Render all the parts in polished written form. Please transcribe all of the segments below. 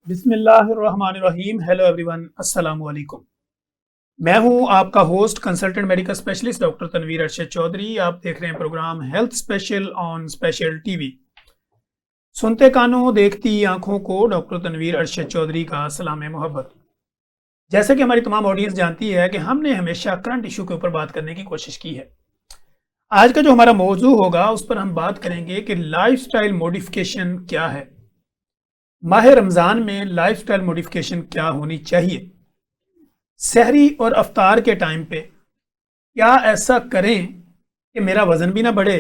बिस्मिल्लाहिर्रहमानिर्रहीम। Hello everyone, अस्सलाम वालेकुम। मैं हूं आपका host consultant medical specialist doctor Tanveer Arshad Chaudhry. आप देख रहे हैं programme health special on special TV. सुनते कानों देखती आंखों को डॉक्टर तनवीर अरशद चौधरी का सलाम मोहब्बत। जैसे कि हमारी तमाम ऑडियंस जानती है कि हमने हमेशा करंट इशू के ऊपर बात करने की कोशिश की है। आज का जो हमारा मौजू होगा उस पर हम बात करेंगे कि लाइफस्टाइल मॉडिफिकेशन क्या है। माह रमज़ान में लाइफस्टाइल मॉडिफिकेशन क्या होनी चाहिए। सहरी और अफ्तार के टाइम पे क्या ऐसा करें कि मेरा वज़न भी ना बढ़े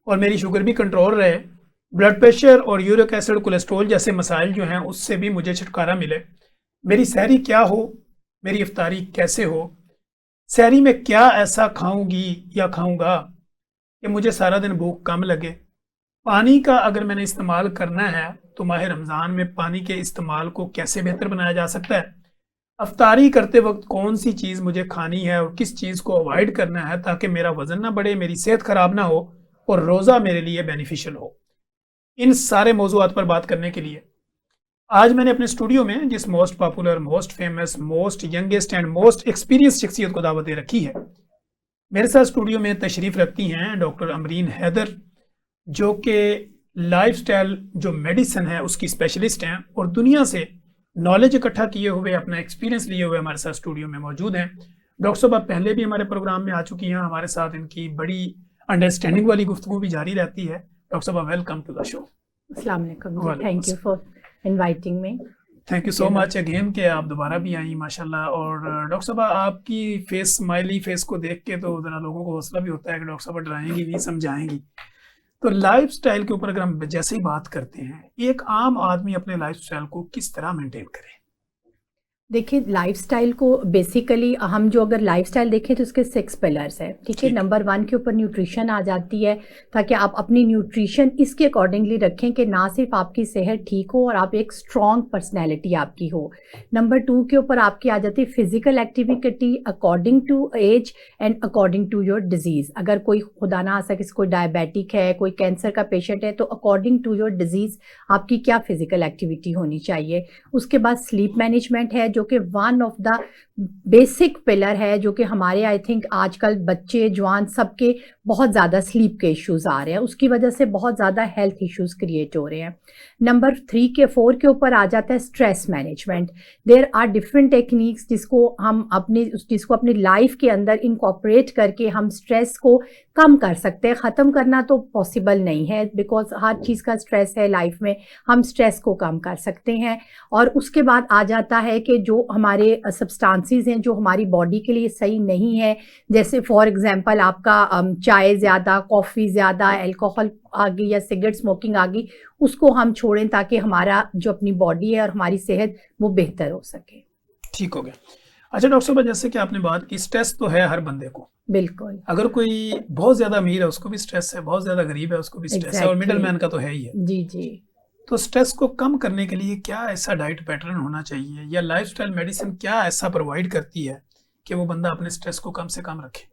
और मेरी शुगर भी कंट्रोल रहे, ब्लड प्रेशर और यूरिक एसिड कोलेस्ट्रॉल जैसे मसाइल जो हैं उससे भी मुझे छुटकारा मिले। मेरी सहरी क्या हो, मेरी इफ्तारी कैसे हो, सहरी में क्या ऐसा खाऊंगी या खाऊंगा कि मुझे सारा दिन भूख कम लगे। पानी का अगर मैंने इस्तेमाल करना है तो माह रमज़ान में पानी के इस्तेमाल को कैसे बेहतर बनाया जा सकता है। अफ्तारी करते वक्त कौन सी चीज़ मुझे खानी है और किस चीज़ को अवॉइड करना है ताकि मेरा वज़न ना बढ़े, मेरी सेहत ख़राब ना हो और रोज़ा मेरे लिए बेनिफिशियल हो। इन सारे मौज़ूआत पर बात करने के लिए आज मैंने अपने स्टूडियो में जिस most popular, most famous, most youngest and most experience शख्सियत को दावत दे रखी है। मेरे साथ स्टूडियो में तशरीफ़ रखती हैं डॉक्टर अमरीन हैदर, जो कि लाइफस्टाइल जो मेडिसिन है उसकी स्पेशलिस्ट हैं और दुनिया से नॉलेज इकट्ठा किए हुए, अपना एक्सपीरियंस लिए हुए हमारे साथ स्टूडियो में मौजूद हैं। डॉक्टर साहब आप पहले भी हमारे प्रोग्राम में आ चुकी हैं, हमारे साथ इनकी बड़ी अंडरस्टैंडिंग वाली गुफ्तगू भी जारी रहती है। डॉक्टर साहब वेलकम टू द शो। अस्सलाम वालेकुम, thank you for inviting me. Thank you so much again कि आप दोबारा भी आई माशाल्लाह। और डॉक्टर साहब आपकी फेस, स्माइली फेस को देख के तो ज़रा लोगों को हौसला भी होता है कि डॉक्टर साहब डराएंगी नहीं, समझाएंगी। तो लाइफस्टाइल के ऊपर अगर हम जैसे ही बात करते हैं, एक आम आदमी अपने लाइफस्टाइल को किस तरह मेंटेन करे। देखिए, लाइफस्टाइल को बेसिकली हम जो अगर लाइफस्टाइल देखें तो उसके 6 पिलर्स हैं, ठीक है। नंबर 1 के ऊपर न्यूट्रिशन आ जाती है, ताकि आप अपनी न्यूट्रिशन इसके अकॉर्डिंगली रखें कि ना सिर्फ आपकी सेहत ठीक हो और आप एक स्ट्रॉन्ग पर्सनैलिटी आपकी हो। नंबर 2 के ऊपर आपकी आ जाती है physical activity according to age and according to your disease. अगर कोई खुदा ना आसा किसी कोई डायबिटिक है, कोई कैंसर का पेशेंट है, तो अकॉर्डिंग टू योर डिजीज़ आपकी क्या फिजिकल एक्टिविटी होनी चाहिए। उसके बाद स्लीप मैनेजमेंट है, जो कि one of the basic pillar है, जो कि हमारे आई थिंक आजकल बच्चे जवान सबके बहुत ज़्यादा स्लीप के इश्यूज़ आ रहे हैं, उसकी वजह से बहुत ज़्यादा हेल्थ इश्यूज़ क्रिएट हो रहे हैं। नंबर 4 के ऊपर आ जाता है stress management. There are different techniques जिसको अपनी लाइफ के अंदर इनकॉर्पोरेट करके हम स्ट्रेस को कम कर सकते हैं। ख़त्म करना तो पॉसिबल नहीं है, बिकॉज हर चीज़ का स्ट्रेस है लाइफ में, हम स्ट्रेस को कम कर सकते हैं। और उसके बाद आ जाता है कि जो हमारे सब्सटेंसेस हैं जो हमारी बॉडी के लिए सही नहीं है, जैसे फॉर एग्जांपल आपका चाय ज़्यादा, कॉफ़ी ज़्यादा, अल्कोहल आ गई या सिगरेट स्मोकिंग आ गई, उसको हम छोड़ें ताकि हमारा जो अपनी बॉडी है और हमारी सेहत वो बेहतर हो सके। ठीक हो गया। अच्छा डॉक्टर साहब, जैसे कि आपने बात की, स्ट्रेस तो है हर बंदे को। बिल्कुल। अगर कोई बहुत ज़्यादा अमीर है उसको भी स्ट्रेस है, बहुत ज़्यादा गरीब है उसको भी स्ट्रेस है, और मिडल मैन का तो है ही है। जी जी। तो स्ट्रेस को कम करने के लिए क्या ऐसा डाइट पैटर्न होना चाहिए या लाइफस्टाइल मेडिसिन क्या ऐसा प्रोवाइड करती है कि वो बंदा अपने स्ट्रेस को कम से कम रखे।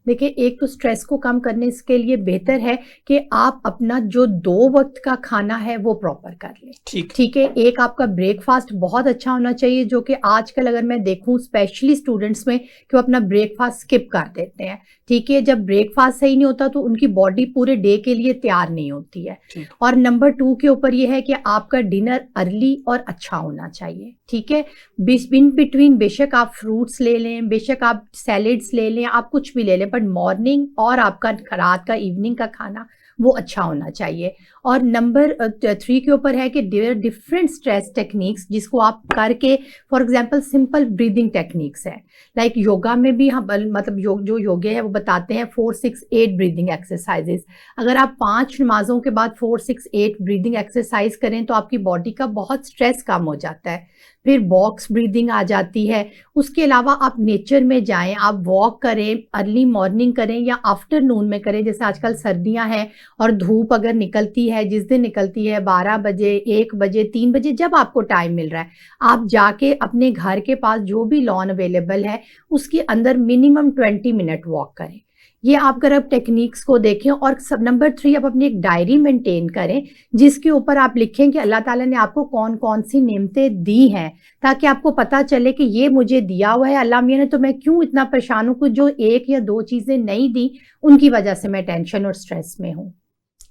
देखिए, एक तो स्ट्रेस को कम करने के लिए बेहतर है कि आप अपना जो 2 वक्त का खाना है वो प्रॉपर कर लें। ठीक है। एक आपका ब्रेकफास्ट बहुत अच्छा होना चाहिए, जो कि आजकल अगर मैं देखूं स्पेशली स्टूडेंट्स में कि वो अपना ब्रेकफास्ट स्किप कर देते हैं। ठीक है, जब ब्रेकफास्ट सही नहीं होता तो उनकी बॉडी पूरे डे के लिए तैयार नहीं होती है। और नंबर 2 के ऊपर ये है कि आपका डिनर अर्ली और अच्छा होना चाहिए। ठीक है, इन बिटवीन बेशक आप फ्रूट्स ले लें, बेशक आप सैलेड्स ले लें, आप कुछ भी ले लें, बट मॉर्निंग और आपका रात का, इवनिंग का खाना वो अच्छा होना चाहिए। और नंबर 3 के ऊपर है कि डिफरेंट स्ट्रेस टेक्निक्स जिसको आप करके, for example simple breathing techniques है, लाइक योगा में भी हम मतलब जो योगे है वो बताते हैं 4-6-8 ब्रीदिंग एक्सरसाइजेस। अगर आप 5 नमाजों के बाद 4-6-8 ब्रीदिंग एक्सरसाइज करें तो आपकी बॉडी का बहुत स्ट्रेस कम हो जाता है। फिर बॉक्स ब्रीदिंग आ जाती है। उसके अलावा आप नेचर में जाएं, आप वॉक करें, अर्ली मॉर्निंग करें या आफ्टरनून में करें। जैसे आजकल सर्दियां हैं और धूप अगर निकलती है, जिस दिन निकलती है 12 बजे, 1 बजे, 3 बजे, जब आपको टाइम मिल रहा है, आप जाके अपने घर के पास जो भी लॉन अवेलेबल है उसके अंदर मिनिमम 20 मिनट वॉक करें। ये आप अगर आप टेक्निक्स को देखें, और सब नंबर 3 आप अपनी एक डायरी मेंटेन करें जिसके ऊपर आप लिखें कि अल्लाह ताला ने आपको कौन कौन सी नेमतें दी हैं, ताकि आपको पता चले कि ये मुझे दिया हुआ है अल्लाह मियां ने, तो मैं क्यों इतना परेशान हूँ, जो 1 या 2 चीजें नहीं दी उनकी वजह से मैं टेंशन और स्ट्रेस में हूँ।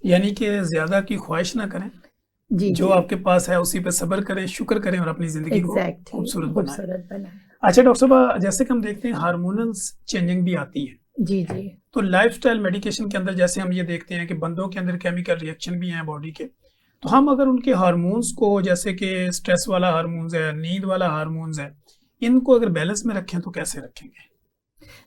यानी कि ज्यादा की ख्वाहिश ना करें, जी जो जी, आपके पास है उसी पे सब्र करें, शुक्र करें और अपनी जिंदगी को एग्जैक्टली, खूबसूरत बनाएं। खूबसूरत बनाए। अच्छा डॉक्टर साहब, जैसे कि हम देखते हैं हार्मोनल्स चेंजिंग भी आती है, जी जी, तो लाइफस्टाइल मेडिकेशन के अंदर जैसे हम ये देखते हैं कि बंदों के अंदर केमिकल रिएक्शन भी हैं बॉडी के, तो हम अगर उनके हार्मोन्स को, जैसे कि स्ट्रेस वाला हार्मोन्स है, नींद वाला हार्मोन्स है, इनको अगर बैलेंस में रखें तो कैसे रखेंगे?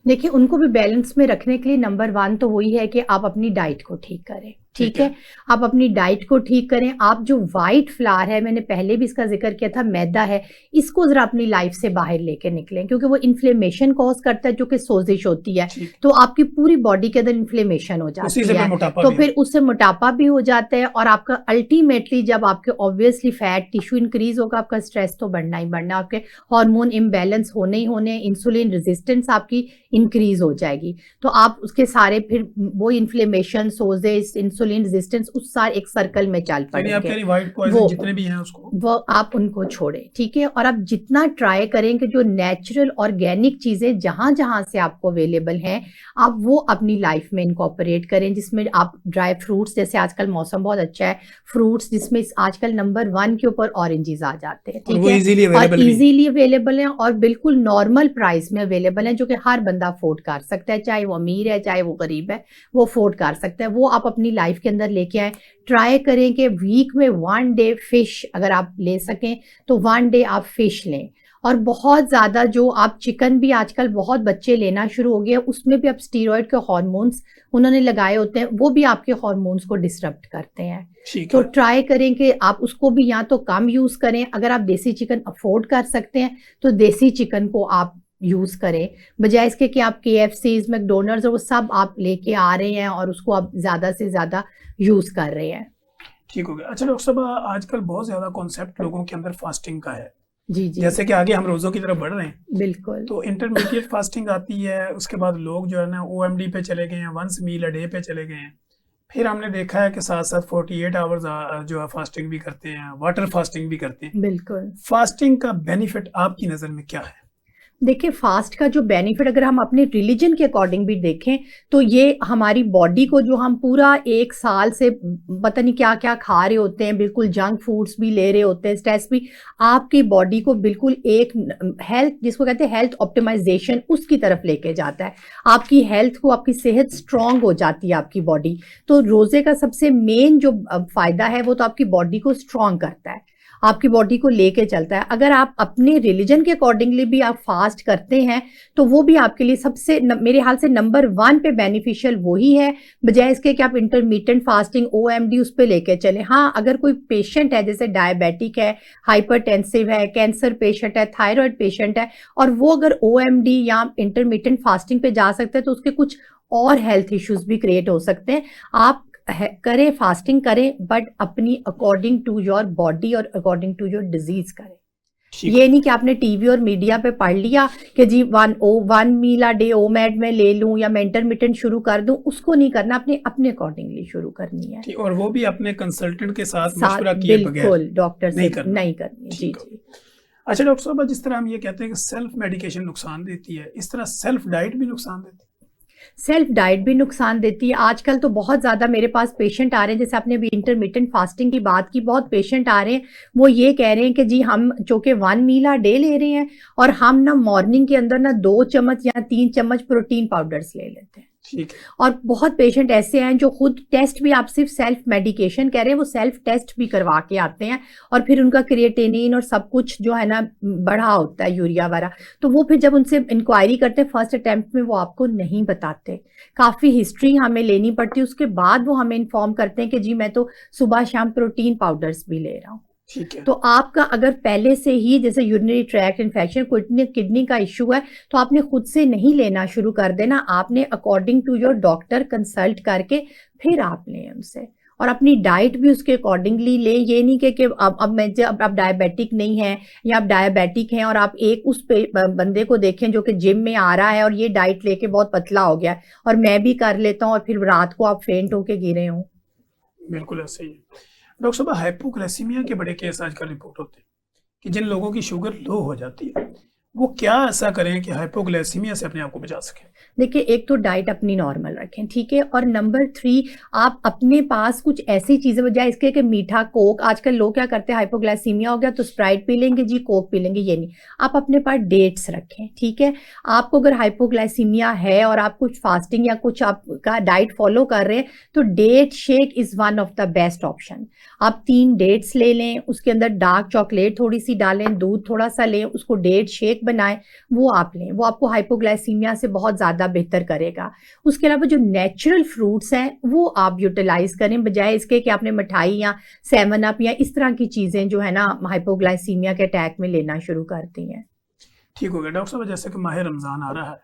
देखिए उनको भी बैलेंस में रखने के लिए नंबर 1 तो वही है कि आप अपनी डाइट को ठीक करें। ठीक है, आप अपनी डाइट को ठीक करें। आप जो वाइट फ्लावर है, मैंने पहले भी इसका जिक्र किया था, मैदा है, इसको जरा अपनी लाइफ से बाहर लेके निकलें, क्योंकि वो इन्फ्लेमेशन कॉज करता है, जो कि सोजिश होती है, तो आपकी पूरी बॉडी के अंदर इन्फ्लेमेशन हो जाती है, तो फिर उससे मोटापा भी हो जाता है, और आपका अल्टीमेटली जब आपके ऑब्वियसली फैट टिश्यू इंक्रीज होगा, आपका स्ट्रेस तो बढ़ना ही बढ़ना, आपके हार्मोन इम्बैलेंस होने ही होने, इंसुलिन रेजिस्टेंस आपकी इंक्रीज हो जाएगी, तो आप उसके सारे फिर वो इन्फ्लेमेशन, सोजिश, इंसुलिन रेजिस्टेंस, उस सारे एक सर्कल में चल पड़ेंगे। वो जितने भी हैं वो आप उनको छोड़ें। ठीक है, और आप जितना ट्राई करें कि जो नेचुरल ऑर्गेनिक चीजें जहां जहां से आपको अवेलेबल हैं, आप वो अपनी लाइफ में इनकॉर्पोरेट करें, जिसमें आप ड्राई फ्रूट्स, जैसे आजकल मौसम बहुत अच्छा है, फ्रूट्स जिसमें आजकल नंबर 1 के ऊपर ऑरेंजेस आ जाते हैं। ठीक है, और इजीली अवेलेबल हैं और बिल्कुल नॉर्मल प्राइस में अवेलेबल हैं, जो कि हर बंदा अफोर्ड कर सकता है, चाहे वो अमीर है चाहे वो गरीब है, वो अफोर्ड कर सकता है। वो आप अपनी लाइफ के अंदर लेके आए। ट्राई करें कि वीक में 1 डे फिश अगर आप ले सकें तो 1 डे आप फिश लें, और बहुत ज़्यादा जो आप चिकन भी आजकल बहुत बच्चे लेना शुरू हो गए, उसमें भी अब स्टीरॉयड के हार्मोन्स उन्होंने लगाए होते हैं, वो भी आपके हार्मोन्स को डिसरप्ट करते हैं। तो ट्राई करें कि आप उसको भी या तो कम यूज़ करें, अगर आप देसी चिकन अफोर्ड कर सकते हैं तो देसी चिकन को आप यूज करें, बजाय इसके कि आप KFCs, मैकडोनल्ड्स और वो सब आप लेके आ रहे हैं और उसको आप ज्यादा से ज्यादा यूज कर रहे हैं। ठीक हो गया। अच्छा डॉक्टर साहब, आजकल बहुत ज्यादा कॉन्सेप्ट लोगों के अंदर फास्टिंग का है। जी जी, जैसे कि आगे हम रोजों की तरफ बढ़ रहे हैं, बिल्कुल, तो इंटरमीडिएट फास्टिंग आती है, उसके बाद लोग जो है ना OMD पे चले गए हैं, 1 मील अ डे पे चले गए हैं। फिर हमने देखा है कि साथ साथ 48 आवर्स जो है फास्टिंग भी करते हैं, वाटर फास्टिंग भी करते हैं। बिल्कुल। फास्टिंग का बेनिफिट आपकी नज़र में क्या है? देखिए फास्ट का जो बेनिफिट अगर हम अपने रिलीजन के अकॉर्डिंग भी देखें, तो ये हमारी बॉडी को, जो हम पूरा 1 साल से पता नहीं क्या क्या खा रहे होते हैं, बिल्कुल जंक फूड्स भी ले रहे होते हैं, स्ट्रेस भी, आपकी बॉडी को बिल्कुल एक हेल्थ, जिसको कहते हैं हेल्थ ऑप्टिमाइजेशन, उसकी तरफ लेके जाता है। आपकी हेल्थ को, आपकी सेहत स्ट्रांग हो जाती है आपकी बॉडी। तो रोजे का सबसे मेन जो फायदा है वो तो आपकी बॉडी को स्ट्रांग करता है, आपकी बॉडी को लेके चलता है। अगर आप अपने रिलीजन के अकॉर्डिंगली भी आप फास्ट करते हैं तो वो भी आपके लिए सबसे मेरे ख्याल से नंबर 1 पे बेनिफिशियल वही है, बजाय इसके कि आप इंटरमीडिएट फास्टिंग OMD उस पे लेके चले। हाँ, अगर कोई पेशेंट है, जैसे डायबिटिक है, हाइपरटेंसिव है, कैंसर पेशेंट है, थायराइड पेशेंट है, और वो अगर OMD या इंटरमीडिएट फास्टिंग पे जा सकते हैं, तो उसके कुछ और हेल्थ इश्यूज भी क्रिएट हो सकते हैं। आप करें, फास्टिंग करें, बट अपनी अकॉर्डिंग टू योर बॉडी और अकॉर्डिंग टू योर डिजीज करें। ये नहीं कि आपने टीवी और मीडिया पे पढ़ लिया कि जी 1 मील अ डे OMAD में ले लूं या मैं इंटरमिटेंट शुरू कर दूं, उसको नहीं करना, अपने अपने अकॉर्डिंगली शुरू करनी है, और वो भी अपने कंसल्टेंट के साथ मशवरा किए बगैर, बिल्कुल डॉक्टर से नहीं करनी। जी जी। अच्छा डॉक्टर साहब, जिस तरह हम ये कहते हैं कि सेल्फ मेडिकेशन नुकसान देती है, इस तरह सेल्फ डाइट भी नुकसान देती है? सेल्फ डाइट भी नुकसान देती है। आजकल तो बहुत ज़्यादा मेरे पास पेशेंट आ रहे हैं, जैसे आपने अभी इंटरमिटेंट फास्टिंग की बात की, बहुत पेशेंट आ रहे हैं, वो ये कह रहे हैं कि जी हम जो कि 1 मील अ डे ले रहे हैं, और हम ना मॉर्निंग के अंदर ना 2 चम्मच या 3 चम्मच प्रोटीन पाउडर्स ले लेते हैं। ठीक है। और बहुत पेशेंट ऐसे हैं जो खुद टेस्ट भी, आप सिर्फ सेल्फ मेडिकेशन कह रहे हैं, वो सेल्फ टेस्ट भी करवा के आते हैं, और फिर उनका क्रिएटिनिन और सब कुछ जो है ना बढ़ा होता है, यूरिया वगैरह, तो वो फिर जब उनसे इंक्वायरी करते हैं फर्स्ट अटेम्प्ट में, वो आपको नहीं बताते, काफ़ी हिस्ट्री हमें लेनी पड़ती है, उसके बाद वो हमें इन्फॉर्म करते हैं कि जी मैं तो सुबह शाम प्रोटीन पाउडर्स भी ले रहा हूँ। ठीक है। तो आपका अगर पहले से ही जैसे यूरिनरी ट्रैक्ट इन्फेक्शन, किडनी का इश्यू है, तो आपने खुद से नहीं लेना शुरू कर देना, आपने according to your doctor consult करके फिर आप लें उनसे, और अपनी डाइट भी उसके अकॉर्डिंगली लें। ये नहीं कि अब आप डायबिटिक नहीं हैं या आप डायबिटिक हैं और आप एक उस बंदे को देखें जो कि जिम में आ रहा है और ये डाइट लेके बहुत पतला हो गया है और मैं भी कर लेता हूँ और फिर रात को आप फेंट होके गिरे हों। बिल्कुल ऐसे ही है। डॉक्टर साहब, हाइपोग्लाइसीमिया के बड़े केस आजकल रिपोर्ट होते हैं कि जिन लोगों की शुगर लो हो जाती है वो क्या ऐसा करें कि हाइपोग्लाइसीमिया से अपने आप को बचा सकें? देखिए, एक तो डाइट अपनी नॉर्मल रखें, ठीक है, और नंबर 3 आप अपने पास कुछ ऐसी चीजें बजाय इसके कि मीठा कोक, आजकल लोग क्या करते हैं हाइपोग्लाइसीमिया हो गया तो स्प्राइट पी लेंगे जी, कोक पी लेंगे, ये नहीं। आप अपने पास डेट्स रखें, ठीक है। आपको अगर हाइपोग्लाइसीमिया है और आप कुछ फास्टिंग या कुछ आपका डाइट फॉलो कर रहे हैं तो date shake is one of the best option. आप 3 डेट्स ले लें, उसके अंदर डार्क चॉकलेट थोड़ी सी डालें, दूध थोड़ा सा लें, उसको डेट शेक बनाएं, वो आप लें, वो आपको हाइपोग्लाइसीमिया से बहुत ज्यादा बेहतर करेगा। उसके अलावा जो नेचुरल फ्रूट्स हैं वो आप यूटिलाइज करें, बजाय इसके कि आपने मिठाई या 7 अप या इस तरह की चीजें जो है ना हाइपोग्लाइसीमिया के अटैक में लेना शुरू करती हैं। ठीक हो गया। डॉक्टर साहब, जैसे कि माह रमज़ान आ रहा है,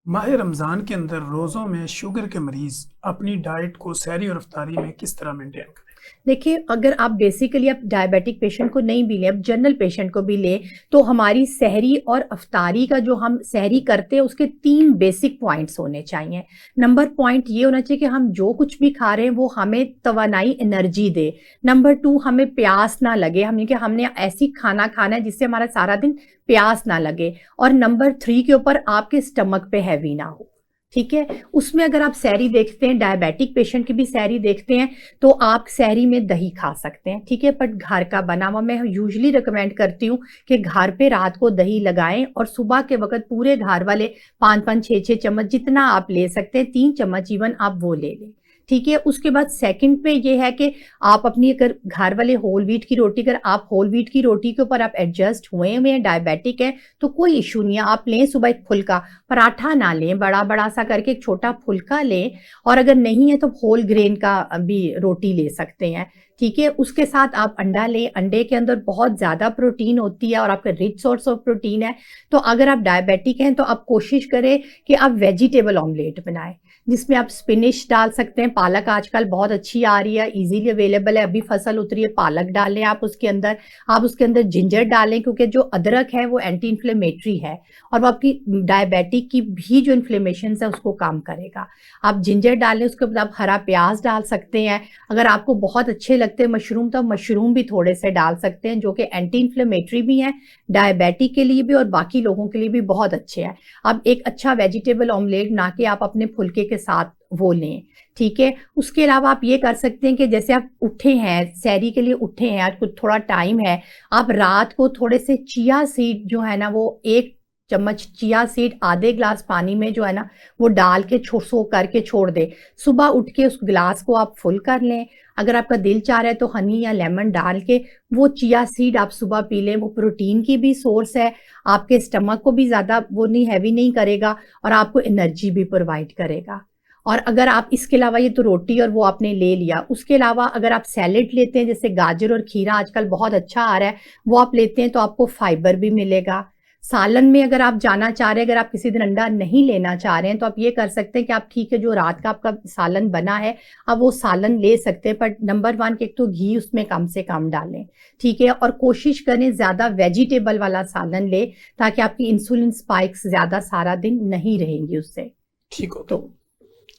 माह रमज़ान के अंदर रोज़ों में शुगर के मरीज़ अपनी डाइट को सहरी और इफ्तारी में किस तरह मेंटेन करें? देखिए, अगर आप बेसिकली आप डायबिटिक पेशेंट को नहीं भी लें, अब जनरल पेशेंट को भी लें, तो हमारी सहरी और अफ्तारी का जो हम सहरी करते हैं उसके 3 बेसिक पॉइंट्स होने चाहिए। नंबर पॉइंट ये होना चाहिए कि हम जो कुछ भी खा रहे हैं वो हमें तवानाई एनर्जी दे। नंबर 2, हमें प्यास ना लगे, हमने ऐसी खाना खाना है जिससे हमारा सारा दिन प्यास ना लगे। और नंबर 3 के ऊपर आपके स्टमक पे हैवी ना हो, ठीक है। उसमें अगर आप सहरी देखते हैं, डायबिटिक पेशेंट की भी सहरी देखते हैं, तो आप सहरी में दही खा सकते हैं, ठीक है, बट घर का बना हुआ। मैं यूजुअली रिकमेंड करती हूँ कि घर पे रात को दही लगाएं और सुबह के वक्त पूरे घर वाले 5-5, 6-6 चम्मच जितना आप ले सकते हैं, 3 चम्मच इवन आप वो ले लें, ठीक है। उसके बाद सेकंड पे ये है कि आप अपनी अगर घर वाले होल व्हीट की रोटी, अगर आप होल व्हीट की रोटी के ऊपर आप एडजस्ट हुए हैं, डायबिटिक है, तो कोई इशू नहीं है। आप लें सुबह एक फुल्का, पराठा ना लें, बड़ा बड़ा सा करके एक छोटा फुल्का लें, और अगर नहीं है तो होल ग्रेन का भी रोटी ले सकते हैं, ठीक है। उसके साथ आप अंडा लें, अंडे के अंदर बहुत ज़्यादा प्रोटीन होती है और आपका रिच सोर्स ऑफ प्रोटीन है। तो अगर आप डायबिटिक हैं तो आप कोशिश करें कि आप वेजिटेबल ऑमलेट बनाएं, जिसमें आप स्पिनिश डाल सकते हैं, पालक आजकल बहुत अच्छी आ रही है, इजीली अवेलेबल है, अभी फसल उतरी है, पालक डाल लें आप उसके अंदर जिंजर डालें, क्योंकि जो अदरक है वो एंटी इन्फ्लेमेटरी है और वो आपकी डायबिटिक की भी जो इन्फ्लेमेशन है उसको कम करेगा। आप जिंजर डालें, उसके बाद आप हरा प्याज डाल सकते हैं। अगर आपको बहुत अच्छे लगते हैं मशरूम तो मशरूम भी थोड़े से डाल सकते हैं, जो कि एंटी इन्फ्लेमेटरी भी हैं, डायबिटिक के लिए भी और बाकी लोगों के लिए भी बहुत अच्छे हैं। अब एक अच्छा वेजिटेबल ऑमलेट ना कि आप अपने फुल्के के साथ वो लें, ठीक है। उसके अलावा आप ये कर सकते हैं कि जैसे आप उठे हैं, सहरी के लिए उठे हैं, आज कुछ थोड़ा टाइम है, आप रात को थोड़े से चिया सीड जो है ना, वो 1 चम्मच चिया सीड आधे ग्लास पानी में जो है ना वो डाल के सोक करके छोड़ दे। सुबह उठ के उस गिलास को आप फुल कर लें। अगर आपका दिल चाह रहा है तो हनी या लेमन डाल के वो चिया सीड आप सुबह पी लें। वो प्रोटीन की भी सोर्स है, आपके स्टमक को भी ज़्यादा वो नहीं हैवी नहीं करेगा और आपको एनर्जी भी प्रोवाइड करेगा। और अगर आप इसके अलावा, ये तो रोटी और वो आपने ले लिया, उसके अलावा अगर आप सैलेड लेते हैं, जैसे गाजर और खीरा आजकल बहुत अच्छा आ रहा है, वो आप लेते हैं तो आपको फाइबर भी मिलेगा। सालन में अगर आप जाना चाह रहे हैं, अगर आप किसी दिन अंडा नहीं लेना चाह रहे हैं तो आप ये कर सकते हैं कि आप, ठीक है, जो रात का आपका सालन बना है आप वो सालन ले सकते हैं, पर नंबर 1 एक तो घी उसमें कम से कम डालें, ठीक है, और कोशिश करें ज़्यादा वेजिटेबल वाला सालन ले, ताकि आपकी इंसुलिन स्पाइक्स ज़्यादा सारा दिन नहीं रहेंगी उससे। ठीक हो। तो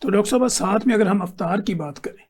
डॉक्टर साहब, साथ में अगर हम अफ्तार की बात करें,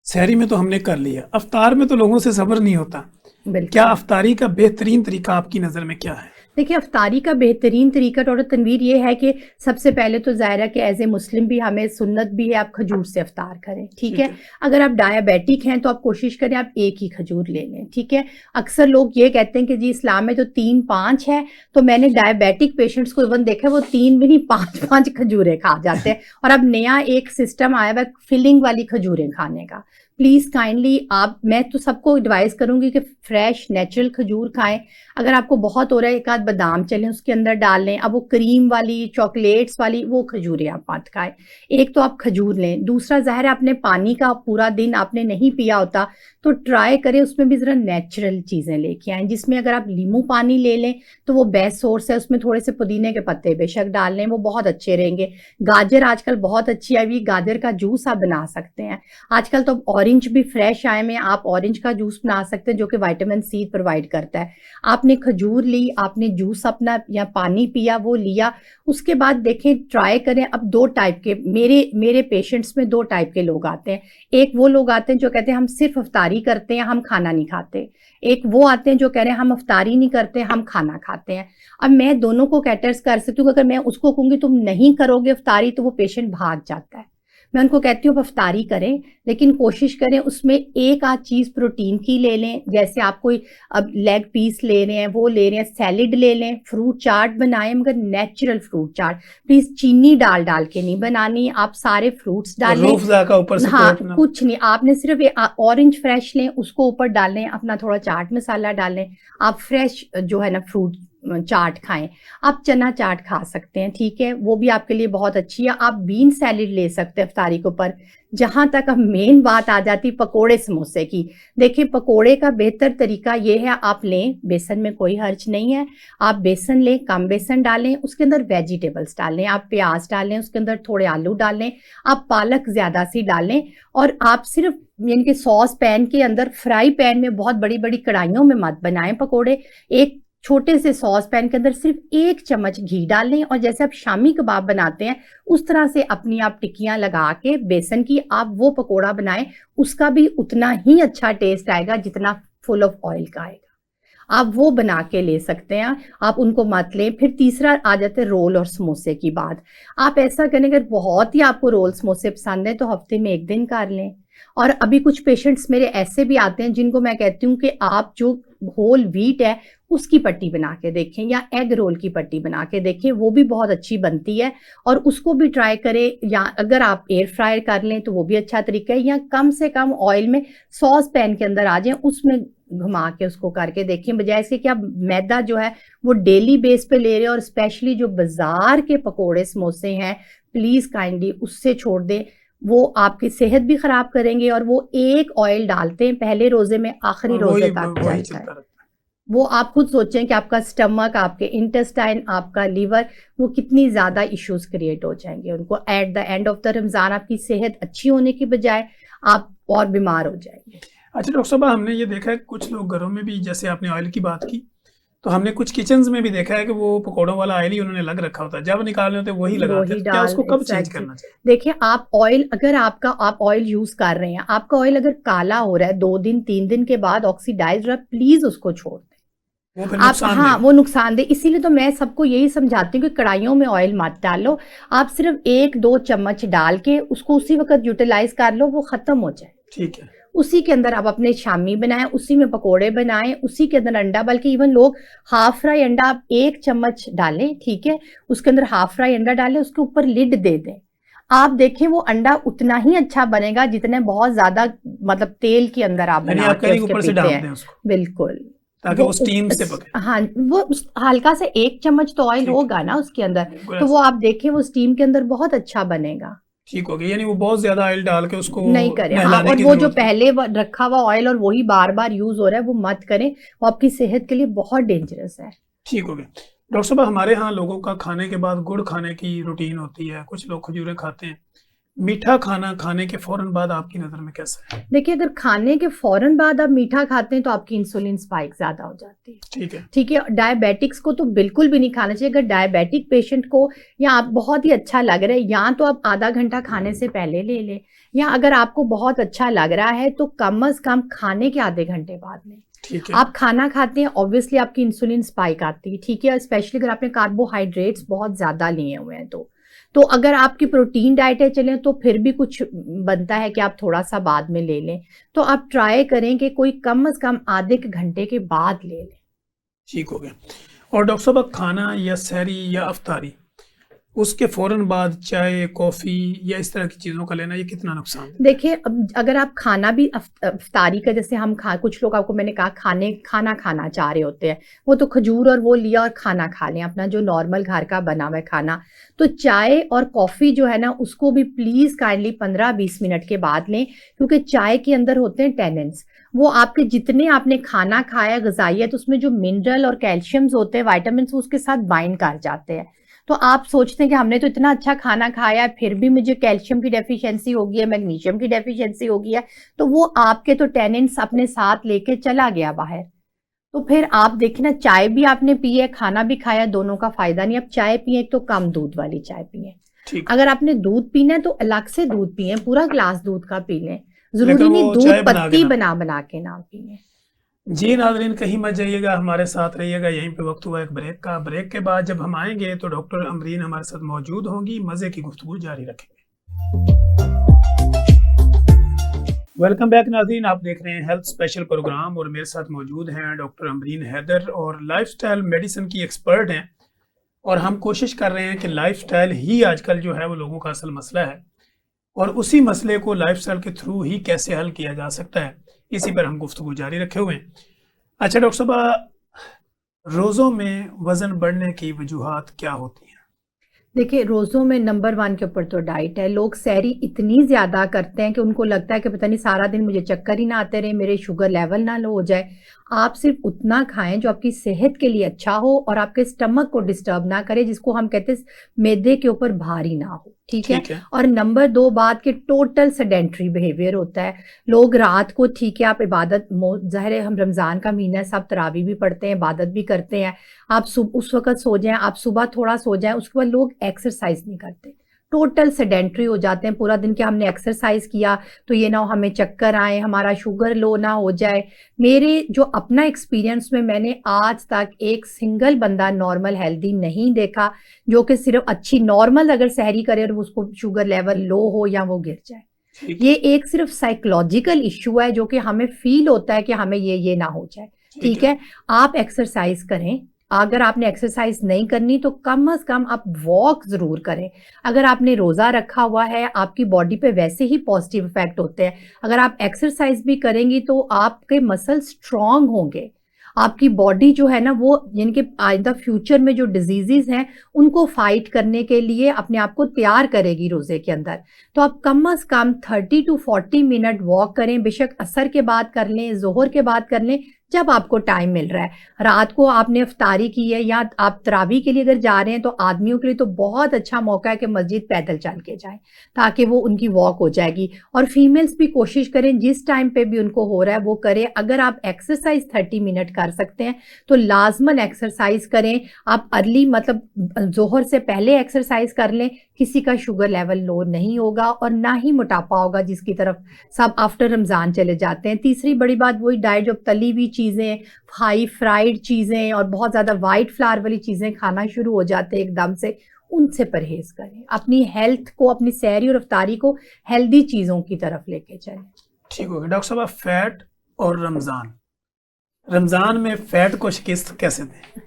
सहरी में तो हमने कर लिया, अफ्तार में तो लोगों से सब्र नहीं होता, क्या अफ्तारी का बेहतरीन तरीका आपकी नज़र में क्या है? देखिए, अफ्तारी का बेहतरीन तरीका डॉक्टर तनवीर ये है कि सबसे पहले तो ज़ाहिर है कि एज ए मुस्लिम भी हमें सुन्नत भी है आप खजूर से अफ्तार करें, ठीक है। अगर आप डायबिटिक हैं तो आप कोशिश करें आप एक ही खजूर ले लें, ठीक है। अक्सर लोग ये कहते हैं कि जी इस्लाम में तो 3-5 है, तो मैंने डायबिटिक पेशेंट्स को इवन देखा वो 3 भी नहीं 5-5 खजूरें खा जाते हैं। और अब नया एक सिस्टम आया हुआ फिलिंग वाली खजूरें खाने का, प्लीज़ काइंडली मैं तो सबको एडवाइस करूंगी कि फ्रेश नेचुरल खजूर खाएं। अगर आपको बहुत हो रहा है, एक आध बादाम चलें उसके अंदर डाल लें। अब वो क्रीम वाली चॉकलेट्स वाली वो खजूरें आप मत खाएं। एक तो आप खजूर लें, दूसरा ज़ाहिर है आपने पानी का पूरा दिन आपने नहीं पिया होता, तो ट्राई करें उसमें भी ज़रा नेचुरल चीज़ें लेके आएँ, जिसमें अगर आप नींबू पानी ले लें तो वो बेस्ट सोर्स है। उसमें थोड़े से पुदीने के पत्ते बेशक डाल लें, वो बहुत अच्छे रहेंगे। गाजर आजकल बहुत अच्छी आई हुई, गाजर का जूस आप बना सकते हैं। आजकल तो ऑरेंज भी फ्रेश आए में, आप ऑरेंज का जूस बना सकते हैं जो कि विटामिन सी प्रोवाइड करता है। आपने खजूर ली, आपने जूस अपना या पानी पिया वो लिया, उसके बाद देखें ट्राई करें। अब दो टाइप के मेरे पेशेंट्स में दो टाइप के लोग आते हैं। एक वो लोग आते हैं जो कहते हैं हम सिर्फ अफ्तारी करते हैं, हम खाना नहीं खाते। एक वो आते हैं जो कह रहे हैं हम अफ्तारी नहीं करते, हम खाना खाते हैं। अब मैं दोनों को कैटर्स कर सकती हूँ। अगर मैं उसको कहूँगी तुम नहीं करोगे अफ्तारी तो वो पेशेंट भाग जाता है। मैं उनको कहती हूँ अफ्तारी करें, लेकिन कोशिश करें उसमें एक आध चीज़ प्रोटीन की ले लें। जैसे आप कोई अब लेग पीस ले रहे हैं, वो ले रहे हैं, सैलिड ले लें, फ्रूट चाट बनाएं, मगर नेचुरल फ्रूट चाट। प्लीज़ चीनी डाल डाल के नहीं बनानी, आप सारे फ्रूट्स डालें। ऊपर से हाँ, कुछ नहीं, आपने सिर्फ ऑरेंज फ्रेश लें, उसको ऊपर डालें, अपना थोड़ा चाट मसाला डालें। आप फ्रेश जो है ना फ्रूट चाट खाएं। आप चना चाट खा सकते हैं, ठीक है, वो भी आपके लिए बहुत अच्छी है। आप बीन सैलेड ले सकते हैं इफ्तारी के ऊपर। जहां तक अब मेन बात आ जाती पकोड़े समोसे की, देखिए पकोड़े का बेहतर तरीका ये है, आप लें, बेसन में कोई हर्ज नहीं है। आप बेसन लें, कम बेसन डालें, उसके अंदर वेजिटेबल्स डालें, आप प्याज डालें, उसके अंदर थोड़े आलू डालें, आप पालक ज्यादा सी डालें, और आप सिर्फ यानी कि सॉस पैन के अंदर, फ्राई पैन में, बहुत बड़ी बड़ी कढ़ाइयों में मत बनाएं पकोड़े। एक छोटे से सॉस पैन के अंदर सिर्फ 1 चम्मच घी डाल लें, और जैसे आप शामी कबाब बनाते हैं उस तरह से अपनी आप टिक्कियां लगा के बेसन की आप वो पकोड़ा बनाएं। उसका भी उतना ही अच्छा टेस्ट आएगा जितना फुल ऑफ ऑयल का आएगा। आप वो बना के ले सकते हैं, आप उनको मत लें। फिर तीसरा आ जाते हैं रोल और समोसे की बात। आप ऐसा करें, अगर बहुत ही आपको रोल समोसे पसंद है तो हफ्ते में 1 दिन कर लें। और अभी कुछ पेशेंट्स मेरे ऐसे भी आते हैं जिनको मैं कहती हूँ कि आप जो होल व्हीट है उसकी पट्टी बना के देखें, या एग रोल की पट्टी बना के देखें, वो भी बहुत अच्छी बनती है, और उसको भी ट्राई करें। या अगर आप एयर फ्रायर कर लें तो वो भी अच्छा तरीका है, या कम से कम ऑयल में सॉस पैन के अंदर आ जाए, उसमें घुमा के उसको करके देखें, बजाय से कि आप मैदा जो है वो डेली बेस पे ले रहे हो। और स्पेशली जो बाजार के पकोड़े समोसे हैं, प्लीज काइंडली उससे छोड़ दें, वो आपकी सेहत भी खराब करेंगे। और वो एक ऑयल डालते हैं पहले रोजे में, आखिरी रोजे तक चलता है। वो आप खुद सोचें कि आपका स्टमक, आपके इंटेस्टाइन, आपका लीवर, वो कितनी ज्यादा इश्यूज क्रिएट हो जाएंगे उनको। At the end of the Ramzan आपकी सेहत अच्छी होने की बजाय आप और बीमार हो जाएंगे। अच्छा डॉक्टर साहब, हमने ये देखा है कुछ लोग घरों में भी, जैसे आपने ऑयल की बात की, तो हमने कुछ किचन्स में भी देखा है कि वो पकौड़ों वाला ऑयल ही उन्होंने लग रखा होता है, जब निकालने होते वही लगाते हैं। क्या उसको कब चेंज करना चाहिए? देखिए, आप ऑयल, अगर आप ऑयल यूज कर रहे हैं, आपका ऑयल अगर काला हो रहा है 2 दिन 3 दिन के बाद ऑक्सीडाइज रहा, प्लीज उसको छोड़ दें। आप, हाँ, वो नुकसान दे। इसीलिए तो मैं सबको यही समझाती हूँ कि कढ़ाइयों में ऑयल मत डालो, आप सिर्फ 1-2 चम्मच डाल के उसको उसी वक्त यूटिलाइज कर लो, वो खत्म हो जाए। ठीक है, उसी के अंदर आप अपने शामी बनाएं, उसी में पकोड़े बनाएं, उसी के अंदर अंडा, बल्कि इवन लोग हाफ फ्राई अंडा आप 1 चम्मच डालें, ठीक है, उसके अंदर हाफ फ्राई अंडा डालें, उसके ऊपर लिड दे दें। आप देखें वो अंडा उतना ही अच्छा बनेगा जितने बहुत ज्यादा मतलब तेल के अंदर आप बना के उसके पीते हैं। बिल्कुल, ताकि वो स्टीम से पके। हाँ, वो हल्का से 1 चम्मच तो ऑयल होगा ना उसके अंदर, तो वो आप देखें वो स्टीम के अंदर बहुत अच्छा बनेगा। ठीक हो गया, यानी वो बहुत ज्यादा ऑयल डाल के उसको नहीं करें। हाँ, और वो जो पहले रखा हुआ ऑयल और वही बार बार यूज हो रहा है वो मत करें, वो आपकी सेहत के लिए बहुत डेंजरस है। ठीक हो गया। डॉक्टर साहब, हमारे यहाँ लोगों का खाने के बाद गुड़ खाने की रूटीन होती है, कुछ लोग खजूरें खाते हैं। मीठा खाना खाने के फौरन बाद आपकी नजर में कैसा है? देखिए, अगर खाने के फौरन बाद आप मीठा खाते हैं तो आपकी इंसुलिन स्पाइक ज्यादा हो जाती है। ठीक है, ठीक है। डायबिटिक्स को तो बिल्कुल भी नहीं खाना चाहिए। अगर डायबिटिक पेशेंट को, या आप बहुत ही अच्छा लग रहा है, या तो आप आधा घंटा खाने से पहले ले लें, या अगर आपको बहुत अच्छा लग रहा है तो कम से कम खाने के आधे घंटे बाद लें। ठीक है। आप खाना खाते हैं, ऑब्वियसली आपकी इंसुलिन स्पाइक आती है, ठीक है, स्पेशली अगर आपने कार्बोहाइड्रेट्स बहुत ज्यादा लिए हुए हैं तो अगर आपकी प्रोटीन डाइट है चलें तो फिर भी कुछ बनता है कि आप थोड़ा सा बाद में ले लें। तो आप ट्राई करें कि कोई कम से कम आधे घंटे के बाद ले लें। ठीक हो गया। और डॉक्टर साहब, खाना या सहरी या अफ्तारी उसके फौरन बाद चाय, कॉफ़ी या इस तरह की चीज़ों का लेना ये कितना नुकसान है? देखिए, अब अगर आप खाना भी इफ्तारी का, जैसे हम कुछ लोग, आपको मैंने कहा खाना खाना चाह रहे होते हैं, वो तो खजूर और वो लिया और खाना खा लें, अपना जो नॉर्मल घर का बना हुआ खाना। तो चाय और कॉफ़ी जो है ना, उसको भी प्लीज़ काइंडली 15-20 मिनट के बाद लें, क्योंकि चाय के अंदर होते हैं टेनिन्स। वो आपके जितने आपने खाना खाया ग़िज़ाइयत, उसमें जो मिनरल और कैल्शियम्स होते हैं, वाइटामिन, उसके साथ बाइंड कर जाते हैं। तो आप सोचते हैं कि हमने तो इतना अच्छा खाना खाया है, फिर भी मुझे कैल्शियम की डेफिशिएंसी हो गई है, मैग्नीशियम की डेफिशिएंसी हो गई है, तो वो आपके तो टेनिन्स अपने साथ लेके चला गया बाहर। तो फिर आप देखिए ना, चाय भी आपने पी है, खाना भी खाया, दोनों का फायदा नहीं। अब चाय पिए तो कम दूध वाली चाय पिए। अगर आपने दूध पीना है तो अलग से दूध पिए, पूरा ग्लास दूध का पी लें, जरूरी नहीं दूध पत्ती बना बना के ना पिए। जी नाज़रीन, कहीं मत जाइएगा, हमारे साथ रहिएगा। यहीं पे वक्त हुआ एक ब्रेक का। ब्रेक के बाद जब हम आएंगे तो डॉक्टर अमरीन हमारे साथ मौजूद होंगी, मज़े की गुफ्तगू जारी रखेंगे। वेलकम बैक नाज़रीन, आप देख रहे हैं हेल्थ स्पेशल प्रोग्राम और मेरे साथ मौजूद हैं डॉक्टर अमरीन हैदर और लाइफस्टाइल मेडिसिन की एक्सपर्ट हैं। और हम कोशिश कर रहे हैं कि लाइफस्टाइल ही आजकल जो है वो लोगों का असल मसला है, और उसी मसले को लाइफस्टाइल के थ्रू ही कैसे हल किया जा सकता है, इसी पर हम गुफ्तगू जारी रखे हुए हैं। अच्छा डॉक्टर साहब, रोज़ों में वज़न बढ़ने की वजूहात क्या होती हैं? देखिए, रोज़ों में नंबर 1 के ऊपर तो डाइट है। लोग सहरी इतनी ज़्यादा करते हैं कि उनको लगता है कि पता नहीं सारा दिन मुझे चक्कर ही ना आते रहे, मेरे शुगर लेवल ना लो हो जाए। आप सिर्फ उतना खाएं जो आपकी सेहत के लिए अच्छा हो और आपके स्टमक को डिस्टर्ब ना करे, जिसको हम कहते हैं मैदे के ऊपर भारी ना हो। ठीक है। और नंबर 2 बात कि टोटल सेडेंट्री बिहेवियर होता है। लोग रात को, ठीक है, आप इबादत, ज़ाहिर है हम रमज़ान का महीना है, सब तरावी भी पढ़ते हैं, इबादत भी करते हैं, आप उस वक्त सो जाएं, आप सुबह थोड़ा सो जाएं, उसके बाद लोग एक्सरसाइज नहीं करते, टोटल सेडेंट्री हो जाते हैं पूरा दिन। कि हमने एक्सरसाइज किया तो ये ना हो हमें चक्कर आए, हमारा शुगर लो ना हो जाए। मेरे जो अपना एक्सपीरियंस में, मैंने आज तक एक सिंगल बंदा नॉर्मल हेल्दी नहीं देखा जो कि सिर्फ अच्छी नॉर्मल अगर सहरी करे और उसको शुगर लेवल लो हो या वो गिर जाए। ये एक सिर्फ साइकोलॉजिकल इश्यू है जो कि हमें फील होता है कि हमें ये ना हो जाए। ठीक है। आप एक्सरसाइज करें, अगर आपने एक्सरसाइज नहीं करनी तो कम से कम आप वॉक जरूर करें। अगर आपने रोजा रखा हुआ है, आपकी बॉडी पे वैसे ही पॉजिटिव इफेक्ट होते हैं। अगर आप एक्सरसाइज भी करेंगी तो आपके मसल स्ट्रांग होंगे, आपकी बॉडी जो है ना वो, यानी कि आइंदा फ्यूचर में जो डिजीजेस हैं उनको फाइट करने के लिए अपने आप को तैयार करेगी रोजे के अंदर। तो आप कम से कम 30 to 40 मिनट वॉक करें, बेशक असर के बाद कर लें, जोहर के बाद कर लें, जब आपको टाइम मिल रहा है। रात को आपने इफ्तारी की है या आप तरावी के लिए अगर जा रहे हैं तो आदमियों के लिए तो बहुत अच्छा मौका है कि मस्जिद पैदल चल के जाएं, ताकि वो उनकी वॉक हो जाएगी। और फीमेल्स भी कोशिश करें जिस टाइम पे भी उनको हो रहा है वो करें। अगर आप एक्सरसाइज 30 मिनट कर सकते हैं तो लाजमन एक्सरसाइज करें। आप अर्ली, मतलब जोहर से पहले एक्सरसाइज कर लें, किसी का शुगर लेवल लो नहीं होगा और ना ही मोटापा होगा, जिसकी तरफ सब आफ्टर रमज़ान चले जाते हैं। तीसरी बड़ी बात, वही डाइट, जो तली हुई चीज़ें, हाई फ्राइड चीज़ें और बहुत ज़्यादा वाइट फ्लावर वाली चीज़ें खाना शुरू हो जाते हैं एकदम से, उनसे परहेज करें। अपनी हेल्थ को, अपनी सहरी और इफ्तारी को हेल्दी चीज़ों की तरफ लेके चलें। ठीक हो गया। डॉक्टर साहब, फैट और रमज़ान में फैट को शिकस्त कैसे दें?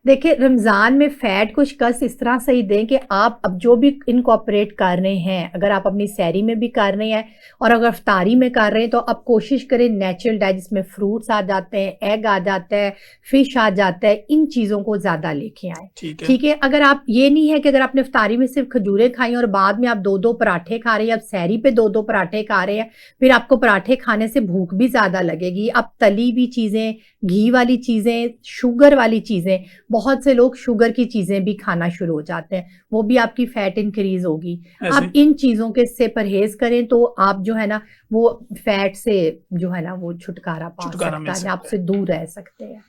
देखिए, रमज़ान में फ़ैट को शिकस्त इस तरह से ही दें कि आप अब जो भी इनकॉर्पोरेट कर रहे हैं, अगर आप अपनी सहरी में भी कर रहे हैं और अगर इफ्तारी में कर रहे हैं, तो आप कोशिश करें नेचुरल डाइट, जिसमें फ्रूट्स आ जाते हैं, एग आ जाता है, फिश आ जाता है, इन चीज़ों को ज़्यादा लेके आएँ। ठीक है। अगर आप, ये नहीं है कि अगर आपने इफ्तारी में सिर्फ खजूरें खाई और बाद में आप 2-2 पराठे खा रहे हैं, आप सहरी पे 2-2 पराठे खा रहे हैं, फिर आपको पराठे खाने से भूख भी ज़्यादा लगेगी। अब तली हुई चीज़ें, घी वाली चीज़ें, शुगर वाली चीज़ें, बहुत से लोग शुगर की चीज़ें भी खाना शुरू हो जाते हैं, वो भी आपकी फैट इंक्रीज होगी। आप इन चीज़ों के से परहेज करें तो आप जो है ना वो फैट से जो है ना वो छुटकारा पा सकता है, आपसे दूर रह सकते हैं।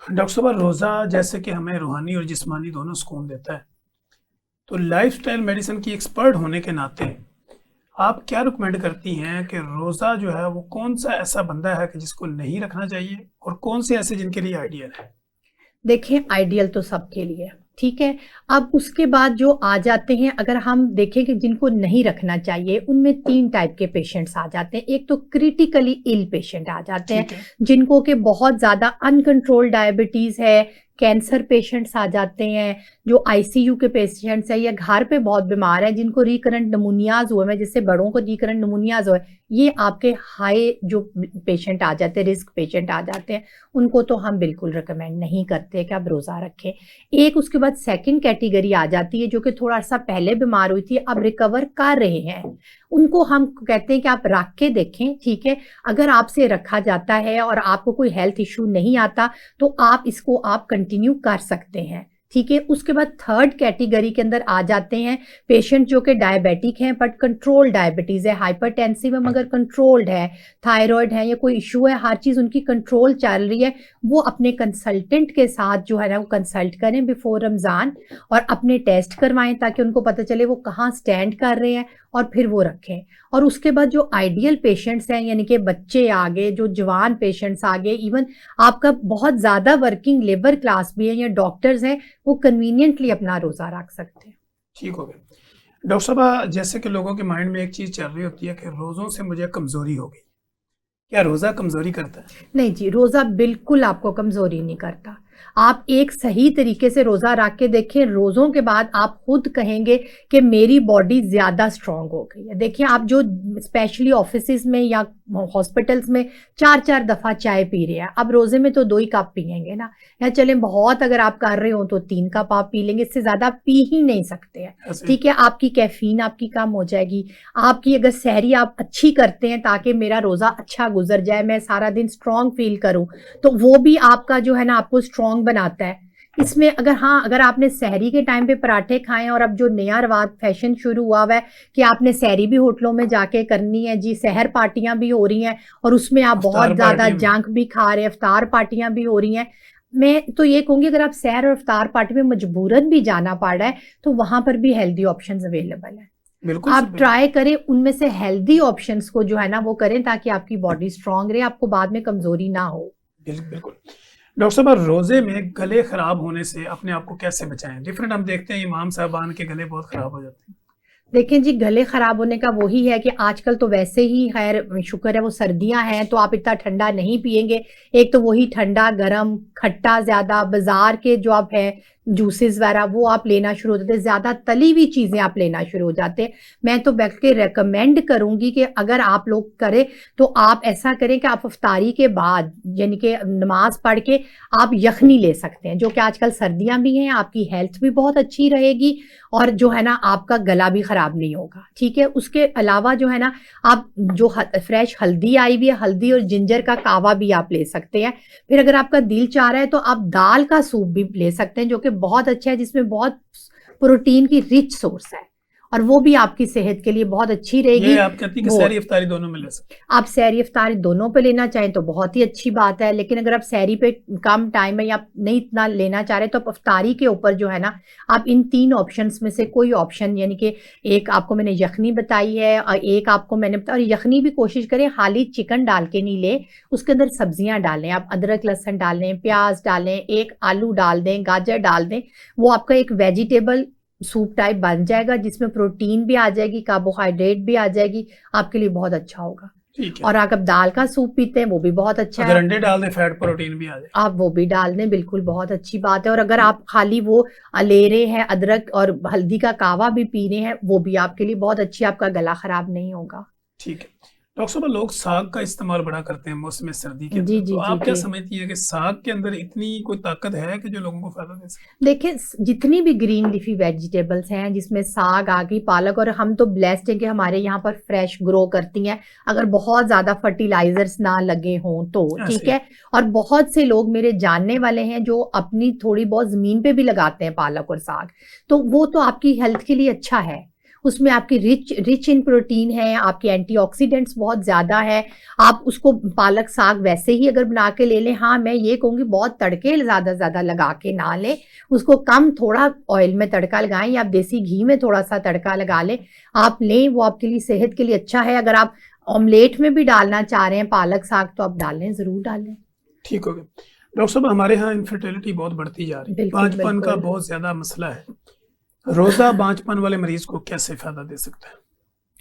डॉक्टर साहब, रोज़ा जैसे कि हमें रूहानी और जिस्मानी दोनों सुकून देता है, तो लाइफस्टाइल मेडिसिन की एक्सपर्ट होने के नाते आप क्या रिकमेंड करती हैं कि रोज़ा जो है वो कौन सा ऐसा बंदा है कि जिसको नहीं रखना चाहिए और कौन से ऐसे जिनके लिए आइडियल है? देखिए, आइडियल तो सबके लिए, ठीक है। अब उसके बाद जो आ जाते हैं, अगर हम देखें कि जिनको नहीं रखना चाहिए, उनमें 3 टाइप के पेशेंट्स आ जाते हैं। एक तो क्रिटिकली इल पेशेंट आ जाते हैं, ठीक है। जिनको के बहुत ज़्यादा अनकंट्रोल्ड डायबिटीज़ है, कैंसर पेशेंट्स आ जाते हैं, जो आईसीयू के पेशेंट्स हैं, या घर पे बहुत बीमार हैं, जिनको रिकरेंट नमूनियाज हुए हैं, जैसे बड़ों को रिकरेंट नमूनियाज हुए, ये आपके हाई जो पेशेंट आ जाते हैं, रिस्क पेशेंट आ जाते हैं, उनको तो हम बिल्कुल रिकमेंड नहीं करते कि आप रोज़ा रखें। एक उसके बाद सेकंड कैटेगरी आ जाती है, जो कि थोड़ा सा पहले बीमार हुई थी, अब रिकवर कर रहे हैं, उनको हम कहते हैं कि आप रख के देखें। ठीक है, अगर आपसे रखा जाता है और आपको कोई हेल्थ इशू नहीं आता, तो आप इसको आप कंटिन्यू कर सकते हैं। ठीक है, उसके बाद थर्ड कैटेगरी के अंदर आ जाते हैं पेशेंट जो कि डायबिटिक हैं, बट कंट्रोल डायबिटीज़ है, हाइपरटेंसिव है मगर कंट्रोल्ड है, थायराइड है या कोई इशू है, हर चीज़ उनकी कंट्रोल चल रही है, वो अपने कंसल्टेंट के साथ जो है ना वो कंसल्ट करें बिफोर रमज़ान, और अपने टेस्ट करवाएं ताकि उनको पता चले वो कहाँ स्टैंड कर रहे हैं, और फिर वो रखें। और उसके बाद जो आइडियल पेशेंट्स हैं, यानी कि बच्चे आ गए, जो जवान पेशेंट्स आ गए, इवन आपका बहुत ज़्यादा वर्किंग लेबर क्लास भी है या डॉक्टर्स हैं, वो कन्वीनियंटली अपना रोज़ा रख सकते हैं। ठीक हो गया। डॉक्टर साहब, जैसे कि लोगों के माइंड में एक चीज़ चल रही होती है कि रोज़ों से मुझे कमज़ोरी हो गई, क्या रोज़ा कमज़ोरी करता है? नहीं जी, रोज़ा बिल्कुल आपको कमज़ोरी नहीं करता। आप एक सही तरीके से रोज़ा रख के देखें, रोज़ों के बाद आप खुद कहेंगे कि मेरी बॉडी ज़्यादा स्ट्रॉन्ग हो गई है। देखिए, आप जो स्पेशली ऑफिसेज़ में या हॉस्पिटल्स में 4-4 दफ़ा चाय पी रहे हैं, अब रोज़े में तो 2 ही कप पिएंगे ना, या चलें बहुत अगर आप कर रहे हो तो 3 कप आप पी लेंगे, इससे ज़्यादा पी ही नहीं सकते हैं। ऐसे ठीक है, आपकी कैफ़ीन आपकी कम हो जाएगी। आपकी अगर सहरी आप अच्छी करते हैं ताकि मेरा रोज़ा अच्छा गुजर जाए, मैं सारा दिन स्ट्रॉन्ग फील करूं, तो वो भी आपका जो है ना आपको स्ट्रॉन्ग बनाता है। इसमें अगर आपने सहरी के टाइम पे पराठे खाएं, और अब जो नया रवाज फैशन शुरू हुआ हुआ है कि आपने सहरी भी होटलों में जाके करनी है जी, सहर पार्टियां भी हो रही हैं, और उसमें आप अफ्तार बहुत ज्यादा पार्टी में। जंक भी खा रहे हैं, अफ्तार पार्टियां भी हो रही हैं। मैं तो ये कहूंगी अगर आप सहर और अफ्तार पार्टी में मजबूरन भी जाना पड़ रहा है, तो वहां पर भी हेल्दी ऑप्शंस अवेलेबल है। बिल्कुल आप सर, ट्राई करें उनमें से हेल्दी ऑप्शंस को जो है ना वो करें, ताकि आपकी बॉडी स्ट्रांग रहे, आपको बाद में कमजोरी ना हो। बिल्कुल। डॉक्टर साहब, रोज़े में गले खराब होने से अपने आप को कैसे बचाएं? डिफरेंट हम देखते हैं इमाम साहबान के गले बहुत खराब हो जाते हैं। देखें जी, गले खराब होने का वही है कि आजकल तो वैसे ही खैर शुक्र है वो सर्दियां हैं, तो आप इतना ठंडा नहीं पिएंगे। एक तो वही ठंडा गरम खट्टा ज्यादा, बाजार के जो आप है जूसेस वगैरह वो आप लेना शुरू हो जाते हैं, ज्यादा तली हुई चीजें आप लेना शुरू हो जाते हैं। मैं तो बल्कि रेकमेंड करूंगी कि अगर आप लोग करें तो आप ऐसा करें कि आप इफ्तारी के बाद यानी कि नमाज पढ़ के आप यखनी ले सकते हैं, जो कि आजकल सर्दियां भी हैं, आपकी हेल्थ भी बहुत अच्छी रहेगी, और जो है ना आपका गला भी खराब नहीं होगा। ठीक है, उसके अलावा जो है ना आप जो फ्रेश हल्दी आई हुई है, हल्दी और जिंजर का कावा भी आप ले सकते हैं। फिर अगर आपका दिल चाह रहा है तो आप दाल का सूप भी ले सकते हैं, जो कि बहुत अच्छा है, जिसमें बहुत प्रोटीन की रिच सोर्स है, और वो भी आपकी सेहत के लिए बहुत अच्छी रहेगी। ये आप कहती है कि वो सहरी इफ्तारी दोनों में ले सकते आप सहरी इफ्तारी दोनों पे लेना चाहें तो बहुत ही अच्छी बात है, लेकिन अगर आप सहरी पे कम टाइम है या आप नहीं इतना लेना चाह रहे, तो आप इफ्तारी के ऊपर जो है ना आप इन 3 ऑप्शंस में से कोई ऑप्शन, यानी कि एक आपको मैंने यखनी बताई है और एक आपको मैंने बताया, और यखनी भी कोशिश करें खाली चिकन डाल के नहीं ले, उसके अंदर सब्जियां डालें, आप अदरक लहसुन डालें, प्याज डालें, एक आलू डाल दें, गाजर डाल दें, वो आपका एक वेजिटेबल सूप टाइप बन जाएगा, जिसमें प्रोटीन भी आ जाएगी, कार्बोहाइड्रेट भी आ जाएगी, आपके लिए बहुत अच्छा होगा। ठीक है। और अगर दाल का सूप पीते हैं वो भी बहुत अच्छा अगर है, अंडे डाल दें फैट प्रोटीन भी आ जाए। आप वो भी डाल दें, बिल्कुल बहुत अच्छी बात है। और अगर आप खाली वो ले रहे हैं अदरक और हल्दी का कावा भी पी रहे हैं, वो भी आपके लिए बहुत अच्छी, आपका गला खराब नहीं होगा। ठीक है। डॉक्टर साहब, लोग साग का इस्तेमाल बड़ा करते हैं मौसम सर्दी के जी अंदर, जी तो जी आप क्या जी समझती है कि साग के अंदर इतनी कोई ताकत है कि जो लोगों को फायदा दे सकती देखिए, जितनी भी ग्रीन लीफी वेजिटेबल्स हैं, जिसमें साग आ गई, पालक, और हम तो ब्लेस्ड हैं कि हमारे यहाँ पर फ्रेश ग्रो करती हैं, अगर बहुत ज़्यादा फर्टिलाइजर्स ना लगे हों तो। है? ठीक ऐसे है, और बहुत से लोग मेरे जानने वाले हैं जो अपनी थोड़ी बहुत ज़मीन पे भी लगाते हैं पालक और साग, तो वो तो आपकी हेल्थ के लिए अच्छा है, उसमें आपकी रिच इन प्रोटीन है, आपके एंटीऑक्सीडेंट्स बहुत ज़्यादा है। आप उसको पालक साग वैसे ही अगर बना के ले लें, हाँ मैं ये कहूँगी बहुत तड़के ज़्यादा लगा के ना लें, उसको कम थोड़ा ऑयल में तड़का लगाएं, या आप देसी घी में थोड़ा सा तड़का लगा लें, आप लें, वो आपके लिए सेहत के लिए अच्छा है। अगर आप ऑमलेट में भी डालना चाह रहे हैं पालक साग तो आप डालें, ज़रूर डालें। ठीक हो गया। डॉक्टर साहब हमारे यहाँ इनफर्टिलिटी बहुत बढ़ती जा रही है, बिल्कुल, बांझपन का बिल्कुल। बहुत ज्यादा मसला है। रोजा बांझपन वाले मरीज को कैसे फायदा दे सकता है?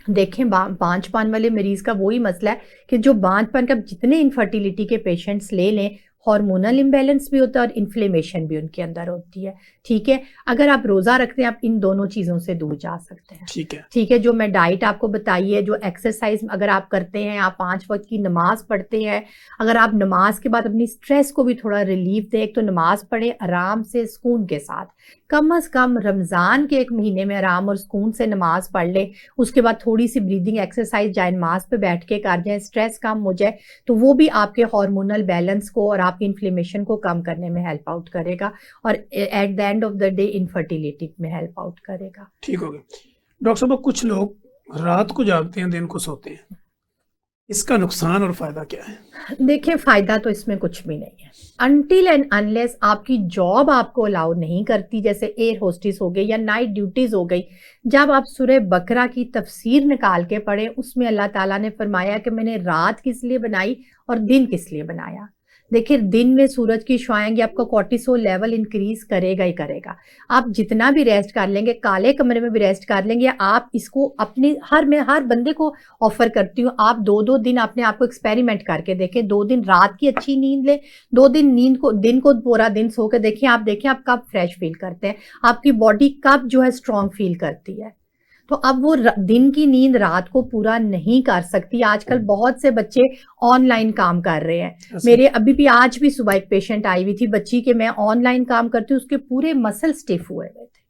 देखें बांझपन वाले मरीज का वही मसला है कि जो बांझपन का जितने इनफर्टिलिटी के पेशेंट्स ले लें, हार्मोनल इम्बैलेंस भी होता है और इन्फ्लेमेशन भी उनके अंदर होती है। ठीक है, अगर आप रोजा रखते हैं आप इन दोनों चीजों से दूर जा सकते हैं। ठीक है। ठीक है, जो मैं डाइट आपको बताई है, जो एक्सरसाइज अगर आप करते हैं, आप 5 वक्त की नमाज पढ़ते हैं, अगर आप नमाज के बाद अपनी स्ट्रेस को भी थोड़ा रिलीफ दें, एक तो नमाज पढ़े आराम से सुकून के साथ, कम अज कम रमज़ान के 1 महीने में आराम और सुकून से नमाज पढ़ ले, उसके बाद थोड़ी सी ब्रीदिंग एक्सरसाइज जाए नमाज पे बैठ के कर जाए, स्ट्रेस कम हो जाए, तो वो भी आपके हार्मोनल बैलेंस को और आपकी इन्फ्लेमेशन को कम करने में हेल्प आउट करेगा और at the end of the day infertility में हेल्प आउट करेगा। ठीक हो गया। डॉक्टर साहब कुछ लोग रात को जागते हैं, दिन को सोते हैं, इसका नुकसान और फायदा क्या है? देखिए, फायदा तो इसमें कुछ भी नहीं है अनटिल एंड अनलेस आपकी जॉब आपको अलाउ नहीं करती, जैसे एयर होस्टेस हो गई या नाइट ड्यूटीज हो गई। जब आप सूरह बकरा की तफसीर निकाल के पढ़े, उसमें अल्लाह ताला ने फरमाया कि मैंने रात किस लिए बनाई और दिन किस लिए बनाया। देखिए, दिन में सूरज की शुआएं आपका कॉर्टिसोल लेवल इंक्रीज करेगा ही करेगा। आप जितना भी रेस्ट कर लेंगे, काले कमरे में भी रेस्ट कर लेंगे, आप इसको अपने मैं हर बंदे को ऑफर करती हूँ, आप 2-2 दिन अपने आप को एक्सपेरिमेंट करके देखें। 2 दिन रात की अच्छी नींद लें, 2 दिन दिन को पूरा दिन सो के देखें, आप देखें आप कब फ्रेश फील करते हैं, आपकी बॉडी कब जो है स्ट्रांग फील करती है। तो अब वो दिन की नींद रात को पूरा नहीं कर सकती। आजकल बहुत से बच्चे ऑनलाइन काम कर रहे हैं। मेरे अभी भी आज भी सुबह एक पेशेंट आई हुई थी बच्ची के, मैं ऑनलाइन काम करती हूँ, उसके पूरे मसल स्टिफ हुए हुए थे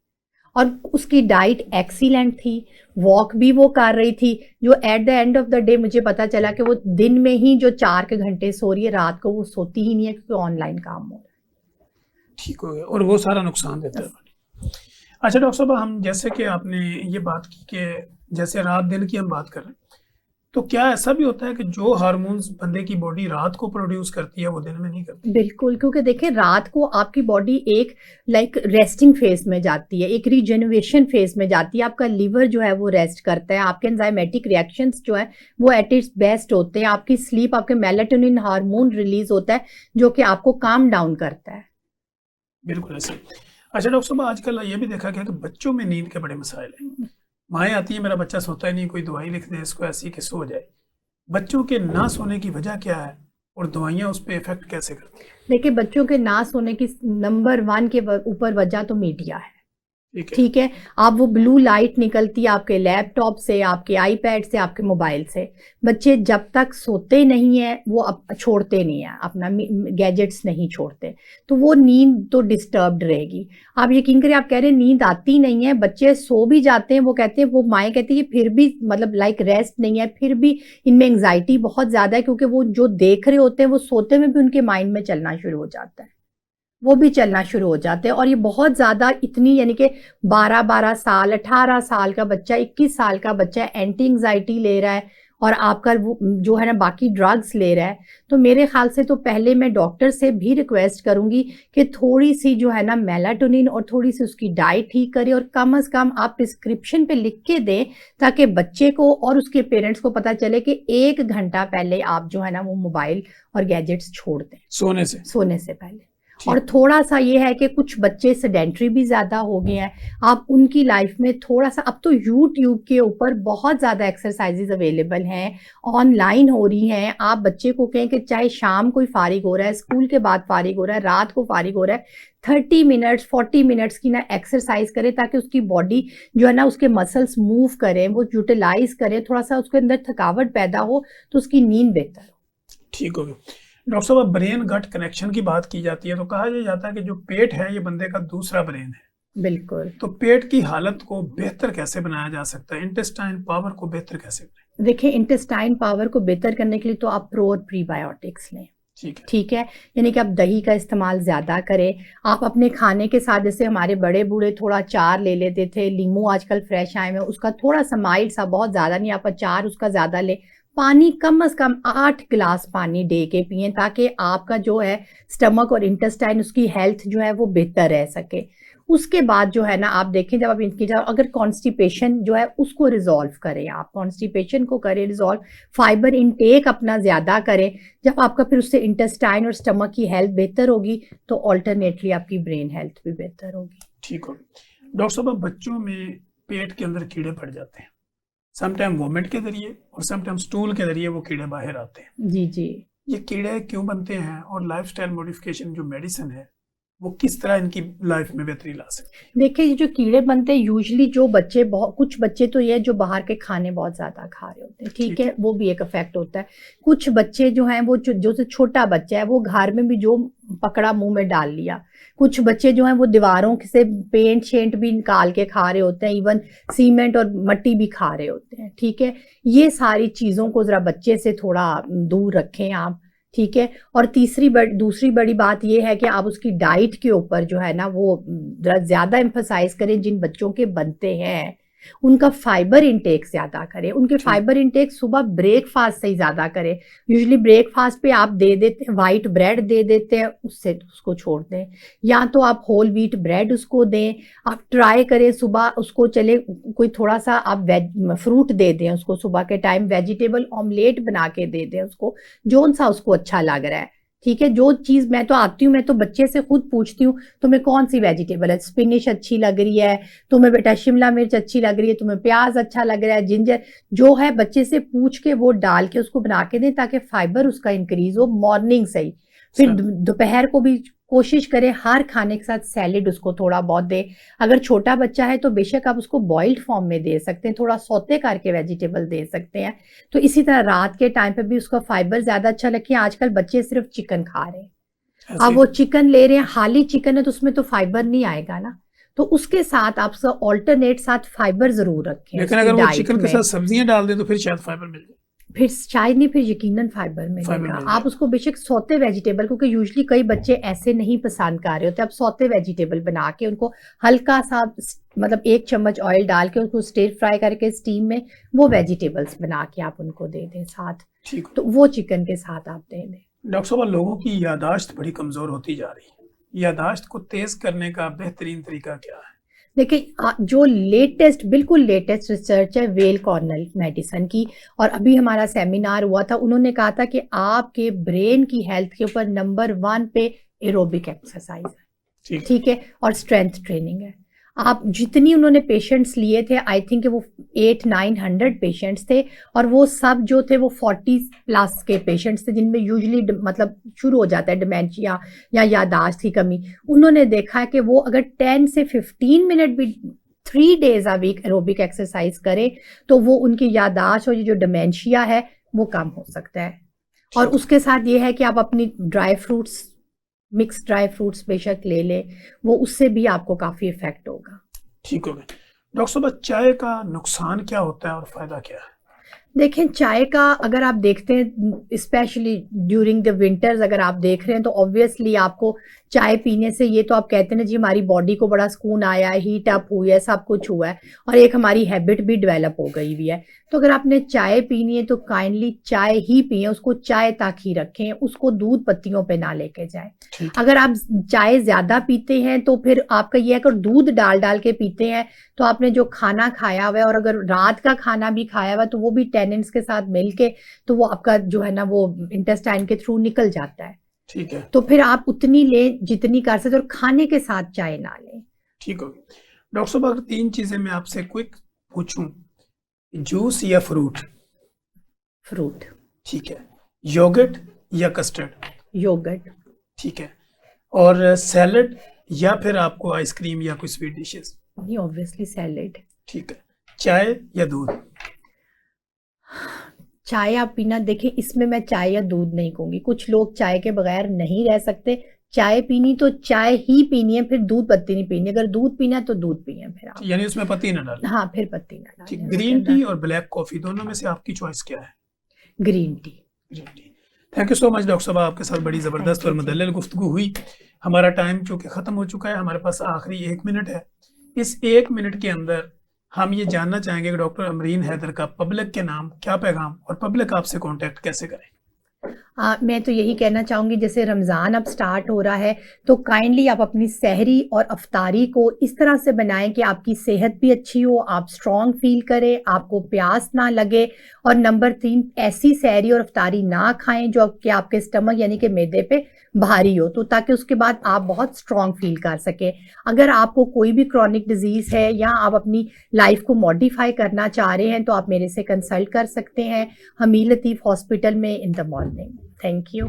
और उसकी डाइट एक्सीलेंट थी, वॉक भी वो कर रही थी, जो at the end of the day मुझे पता चला कि वो दिन में ही जो 4 के घंटे सो रही है, रात को वो सोती ही नहीं है क्योंकि ऑनलाइन काम हो रहा है। ठीक हो गया, और वो सारा नुकसान देता है। अच्छा डॉक्टर साहब, हम जैसे कि आपने ये बात की कि जैसे रात दिन की हम बात कर रहे हैं, तो क्या ऐसा भी होता है कि जो हार्मोन्स बंदे की बॉडी रात को प्रोड्यूस करती है वो दिन में नहीं करती? बिल्कुल, क्योंकि देखिए रात को आपकी बॉडी एक रेस्टिंग फेज में जाती है, एक रीजनरेशन फेज में जाती है, आपका लीवर जो है वो रेस्ट करता है, आपके एंजाइमेटिक रिएक्शंस जो है वो एट इट्स बेस्ट होते हैं, आपकी स्लीप, आपके मेलाटोनिन हार्मोन रिलीज होता है जो कि आपको काम डाउन करता है। बिल्कुल ऐसे। अच्छा डॉक्टर साहब, आजकल ये भी देखा गया कि बच्चों में नींद के बड़े मसाइल हैं। माएँ आती है, मेरा बच्चा सोता ही नहीं, कोई दवाई लिख दे इसको ऐसी कि सो जाए। बच्चों के ना सोने की वजह क्या है और दवाइयाँ उस पर इफेक्ट कैसे करती हैं? देखिए, बच्चों के ना सोने की नंबर 1 के ऊपर वजह तो मीडिया है। ठीक है, आप वो ब्लू लाइट निकलती है आपके लैपटॉप से, आपके आईपैड से, आपके मोबाइल से। बच्चे जब तक सोते नहीं है वो छोड़ते नहीं है, अपना गैजेट्स नहीं छोड़ते, तो वो नींद तो डिस्टर्ब्ड रहेगी। आप यकीन करिए, आप कह रहे हैं नींद आती नहीं है, बच्चे सो भी जाते हैं, वो कहते हैं, वो माएँ कहती है फिर भी मतलब रेस्ट नहीं है, फिर भी इनमें एंग्जाइटी बहुत ज्यादा है, क्योंकि वो जो देख रहे होते हैं वो सोते में भी उनके माइंड में चलना शुरू हो जाता है, वो भी चलना शुरू हो जाते हैं। और ये बहुत ज़्यादा इतनी, यानी कि 12-12 साल, 18 साल का बच्चा, 21 साल का बच्चा एंटी एंग्जाइटी ले रहा है और आपका वो जो है ना बाकी ड्रग्स ले रहा है, तो मेरे ख्याल से तो पहले मैं डॉक्टर से भी रिक्वेस्ट करूंगी कि थोड़ी सी जो है ना मेलाटोनिन और थोड़ी सी उसकी डाइट ठीक करें, और कम से कम आप प्रिस्क्रिप्शन पे लिख के दें ताकि बच्चे को और उसके पेरेंट्स को पता चले कि 1 घंटा पहले आप जो है ना वो मोबाइल और गैजेट्स छोड़ दें सोने से पहले। और थोड़ा सा ये है कि कुछ बच्चे सेडेंट्री भी ज़्यादा हो गए हैं, आप उनकी लाइफ में थोड़ा सा, अब तो यूट्यूब के ऊपर बहुत ज़्यादा एक्सरसाइजेज अवेलेबल हैं, ऑनलाइन हो रही हैं। आप बच्चे को कहें कि चाहे शाम को ही फारिग हो रहा है, स्कूल के बाद फारिग हो रहा है, रात को फारिग हो रहा है, 30 मिनट्स 40 मिनट्स की ना एक्सरसाइज करें ताकि उसकी बॉडी जो है ना उसके मसल्स मूव करें, वो यूटिलाइज करें, थोड़ा सा उसके अंदर थकावट पैदा हो तो उसकी नींद बेहतर हो। ठीक हो गया। डॉक्टर साहब, ब्रेन गट कनेक्शन की बात की जाती है, तो कहा जाता है कि जो पेट है ये बंदे का दूसरा ब्रेन है। बिल्कुल। तो पेट की हालत को बेहतर कैसे बनाया जा सकता है, इंटेस्टाइन पावर को बेहतर कैसे करें? देखिए, इंटेस्टाइन पावर को बेहतर करने के लिए तो आप प्रो और प्रीबायोटिक्स लें। ठीक है, यानी कि आप दही का इस्तेमाल ज़्यादा करें। आप अपने खाने के साथ, जैसे हमारे बड़े बूढ़े थोड़ा अचार ले लेते थे, नींबू आजकल फ्रेश आए हुए, उसका थोड़ा सा माइल्ड सा, बहुत ज़्यादा नहीं, आप अचार उसका ज़्यादा लें, पानी कम से कम 8 गिलास पानी डे के पिए, ताकि आपका जो है स्टमक और इंटेस्टाइन उसकी हेल्थ जो है वो बेहतर रह सके। उसके बाद जो है ना आप देखें, जब आप इनकी अगर कॉन्स्टिपेशन जो है उसको रिजॉल्व करें, आप कॉन्स्टिपेशन को करें रिजॉल्व, फाइबर इनटेक अपना ज़्यादा करें। जब आपका फिर उससे इंटेस्टाइन और स्टमक की हेल्थ बेहतर होगी तो ऑल्टरनेटली आपकी ब्रेन हेल्थ भी बेहतर होगी। ठीक हो। डॉक्टर साहब, बच्चों में पेट के अंदर कीड़े पड़ जाते हैं, समटाइम वोमिट के जरिए और समटाइम स्टूल के जरिए वो कीड़े बाहर आते हैं। जी जी। ये कीड़े क्यों बनते हैं और लाइफस्टाइल मॉडिफिकेशन जो मेडिसिन है वो किस तरह इनकी लाइफ में बेहतरी ला सकती है? देखिए, ये जो कीड़े बनते हैं यूजुअली जो बच्चे, बहुत कुछ बच्चे तो ये जो बाहर के खाने बहुत ज़्यादा खा रहे होते हैं, ठीक है, वो भी एक इफेक्ट होता है। कुछ बच्चे जो हैं वो जो से छोटा बच्चा है वो घर में भी जो पकड़ा मुंह में डाल लिया। कुछ बच्चे जो हैं वो दीवारों से पेंट शेंट भी निकाल के खा रहे होते हैं, इवन सीमेंट और मट्टी भी खा रहे होते हैं, ठीक है। ये सारी चीज़ों को ज़रा बच्चे से थोड़ा दूर रखें आप, ठीक है। और दूसरी बड़ी बात ये है कि आप उसकी डाइट के ऊपर जो है ना वो ज़्यादा एम्फसाइज करें। जिन बच्चों के बनते हैं उनका फाइबर इंटेक ज़्यादा करें, उनके फाइबर इंटेक सुबह ब्रेकफास्ट से ही ज़्यादा करें। यूजुअली ब्रेकफास्ट पे आप दे देते हैं वाइट ब्रेड दे देते हैं, उससे उसको छोड़ दें, या तो आप होल व्हीट ब्रेड उसको दें। आप ट्राई करें सुबह उसको, चले कोई थोड़ा सा आप फ्रूट दे दें उसको सुबह के टाइम, वेजिटेबल ऑमलेट बना के दे दें उसको, जोन सा उसको अच्छा लग रहा है, ठीक है। जो चीज़ मैं तो आती हूँ, मैं तो बच्चे से खुद पूछती हूँ तुम्हें कौन सी वेजिटेबल है, स्पिनिश अच्छी लग रही है तुम्हें बेटा, शिमला मिर्च अच्छी लग रही है तुम्हें, प्याज अच्छा लग रहा है, जिंजर, जो है बच्चे से पूछ के वो डाल के उसको बना के दें ताकि फाइबर उसका इंक्रीज हो मॉर्निंग से ही। फिर दोपहर को भी कोशिश करें हर खाने के साथ सैलेड उसको थोड़ा बहुत दे। अगर छोटा बच्चा है तो बेशक आप उसको बॉइल्ड फॉर्म में दे सकते हैं, थोड़ा सौते करके वेजिटेबल दे सकते हैं। तो इसी तरह रात के टाइम पे भी उसका फाइबर ज़्यादा अच्छा रखें। आजकल बच्चे सिर्फ चिकन खा रहे हैं, अब वो चिकन ले रहे हैं, हाली चिकन है तो उसमें तो फाइबर नहीं आएगा ना, तो उसके साथ आप ऑल्टरनेट साथ फाइबर जरूर रखें। लेकिन अगर वो चिकन के साथ सब्जियां डाल दें तो फिर शायद फाइबर मिल जाए, फिर शायद नहीं, फिर यकीनन फाइबर मिलेगा। आप उसको बेशक सौते वेजिटेबल, क्योंकि यूजुअली कई बच्चे ऐसे नहीं पसंद कर रहे होते, आप सौते वेजिटेबल बना के उनको हल्का सा मतलब 1 चम्मच ऑयल डाल के उसको स्टिर फ्राई करके स्टीम में वो वेजिटेबल्स बना के आप उनको दे दें साथ, तो वो चिकन के साथ आप दे दें। डॉक्टर साहब, लोगों की यादाश्त बड़ी कमजोर होती जा रही है, यादाश्त को तेज करने का बेहतरीन तरीका क्या है? देखिए, जो बिल्कुल लेटेस्ट रिसर्च है वेल कॉर्नेल मेडिसिन की, और अभी हमारा सेमिनार हुआ था, उन्होंने कहा था कि आपके ब्रेन की हेल्थ के ऊपर नंबर 1 पे एरोबिक एक्सरसाइज है, ठीक है, और स्ट्रेंथ ट्रेनिंग है। आप जितनी उन्होंने पेशेंट्स लिए थे, आई थिंक वो 800-900 पेशेंट्स थे, और वो सब जो थे वो 40+ के पेशेंट्स थे जिनमें यूजुअली मतलब शुरू हो जाता है डिमेंशिया या यादाश्त की कमी। उन्होंने देखा है कि वो अगर 10 से 15 मिनट भी 3 days a week aerobic exercise करें तो वो उनकी यादाश्त और ये जो डिमेंशिया है वो कम हो सकता है। और उसके साथ ये है कि आप अपनी मिक्स ड्राई फ्रूट्स बेशक ले ले, वो उससे भी आपको काफ़ी इफेक्ट होगा। ठीक हो गया। डॉक्टर साहब, चाय का नुकसान क्या होता है और फ़ायदा क्या है? देखें, चाय का अगर आप देखते हैं स्पेशली ड्यूरिंग द विंटर्स, अगर आप देख रहे हैं तो ऑब्वियसली आपको चाय पीने से, ये तो आप कहते हैं ना जी हमारी बॉडी को बड़ा सुकून आया है, हीट अप हुई है, सब कुछ हुआ है, और एक हमारी हैबिट भी डेवलप हो गई हुई है। तो अगर आपने चाय पीनी है तो काइंडली चाय ही पिए, उसको चाय तक ही रखें, उसको दूध पत्तियों पे ना लेके जाए। अगर आप चाय ज़्यादा पीते हैं तो फिर आपका ये है, अगर दूध डाल के पीते हैं तो आपने जो खाना खाया हुआ है, और अगर रात का खाना भी खाया हुआ है तो वो भी टेनिन्स के साथ मिलके तो वो आपका जो है ना वो इंटेस्टाइन के थ्रू निकल जाता है। ठीक है, तो फिर आप उतनी लें जितनी कर सकते, और खाने के साथ चाय ना लें। ठीक हो गया। डॉक्टर साहब, अगर 3 चीजें मैं आपसे क्विक पूछूं, जूस या फ्रूट? फ्रूट। ठीक है। योगर्ट या कस्टर्ड? योगर्ट। ठीक है। और सैलड या फिर आपको आइसक्रीम या कोई स्वीट डिशेस? नहीं, ऑब्वियसली सैलेड। ठीक है। चाय या दूध? चाय आप पीना, देखिए इसमें मैं चाय या दूध नहीं कहूँगी, कुछ लोग चाय के बगैर नहीं रह सकते। चाय पीनी तो चाय ही पीनी है, फिर दूध पत्ती नहीं पीनी। अगर दूध पीना है तो दूध पिए फिर आप, यानी उसमें पत्ती ना डालें। हाँ, फिर पत्ती ना डालें। ठीक। ग्रीन टी और ब्लैक कॉफी, दोनों में से आपकी चॉइस क्या है? Green tea. Green tea. Thank you so much doctor साहब, आपके साथ बड़ी ज़बरदस्त और मुदल्लिल गुफ्तगू हुई। हमारा टाइम चूँकि ख़त्म हो चुका है, हमारे पास आखिरी 1 मिनट है। इस 1 मिनट के अंदर हम ये जानना चाहेंगे कि डॉक्टर अमरीन हैदर का पब्लिक के नाम क्या पैगाम और पब्लिक आपसे कांटेक्ट कैसे करें? मैं तो यही कहना चाहूँगी, जैसे रमज़ान अब स्टार्ट हो रहा है तो काइंडली आप अपनी सहरी और अफ्तारी को इस तरह से बनाएं कि आपकी सेहत भी अच्छी हो, आप स्ट्रॉन्ग फील करें, आपको प्यास ना लगे। और नंबर 3, ऐसी सहरी और अफ्तारी ना खाएं जो कि आपके स्टमक यानी कि मैदे पे भारी हो, तो ताकि उसके बाद आप बहुत स्ट्रॉन्ग फील कर सकें। अगर आपको कोई भी क्रॉनिक डिजीज़ है या आप अपनी लाइफ को मॉडिफाई करना चाह रहे हैं तो आप मेरे से कंसल्ट कर सकते हैं हमीर लतीफ़ हॉस्पिटल में in the morning. Thank you.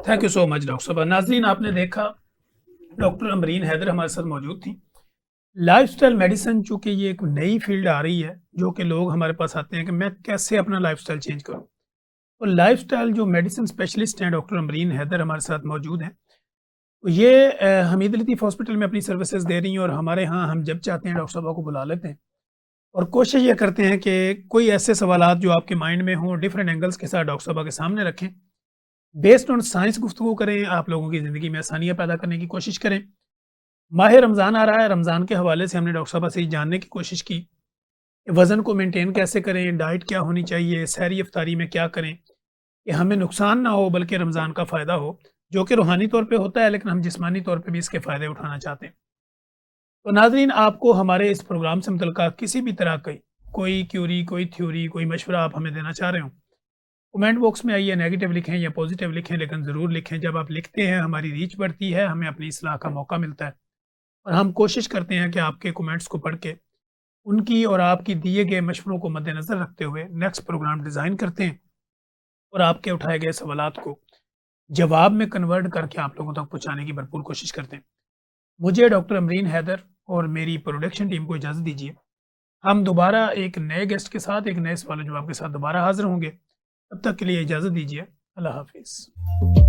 Thank you so much doctor साहब। नाजरीन, आपने देखा डॉक्टर अमरीन हैदर हमारे साथ मौजूद थी। लाइफस्टाइल मेडिसिन चूंकि ये एक नई फील्ड आ रही है, जो कि लोग हमारे पास आते हैं कि मैं कैसे अपना लाइफस्टाइल चेंज करूं, तो लाइफस्टाइल जो मेडिसिन स्पेशलिस्ट हैं डॉक्टर अमरीन हैदर हमारे साथ मौजूद हैं। तो ये हमीद लतीफ़ हॉस्पिटल में अपनी सर्विसेज दे रही हैं और हमारे यहाँ हम जब चाहते हैं डॉक्टर साहब को बुला लेते हैं और कोशिश ये करते हैं कि कोई ऐसे सवालात जो आपके माइंड में हों डिफरेंट एंगल्स के साथ डॉक्टर साहब के सामने रखें, बेस्ड ऑन साइंस गुफ्तगू करें, आप लोगों की ज़िंदगी में आसानियाँ पैदा करने की कोशिश करें। माह रमज़ान आ रहा है, रमज़ान के हवाले से हमने डॉक्टर साहब से ये जानने की कोशिश की कि वज़न को मेंटेन कैसे करें, डाइट क्या होनी चाहिए, सहरी इफ्तारी में क्या करें कि हमें नुकसान ना हो बल्कि रमज़ान का फ़ायदा हो, जो कि रूहानी तौर पे होता है लेकिन हम जिस्मानी तौर पे भी इसके फ़ायदे उठाना चाहते हैं। तो नाज़रीन, आपको हमारे इस प्रोग्राम से मुतल्लिक़ किसी भी तरह की कोई क्यूरी, कोई थ्योरी, कोई मशवरा आप हमें देना चाह रहे हो, कमेंट बॉक्स में आइए, नेगेटिव लिखें या पॉजिटिव लिखें, लेकिन ज़रूर लिखें। जब आप लिखते हैं हमारी रीच बढ़ती है, हमें अपनी इस्लाह का मौका मिलता है और हम कोशिश करते हैं कि आपके कमेंट्स को पढ़ के उनकी और आपकी दिए गए मशवरों को मद्देनज़र रखते हुए नेक्स्ट प्रोग्राम डिज़ाइन करते हैं और आपके उठाए गए सवालात को जवाब में कन्वर्ट करके आप लोगों तक पहुँचाने की भरपूर कोशिश करते हैं। मुझे डॉक्टर अमरीन हैदर और मेरी प्रोडक्शन टीम को इजाज़त दीजिए। हम दोबारा एक नए गेस्ट के साथ, एक नए सवाल जवाब के साथ दोबारा हाज़िर होंगे। तब तक के लिए इजाज़त दीजिए। अल्लाह हाफ़िज़।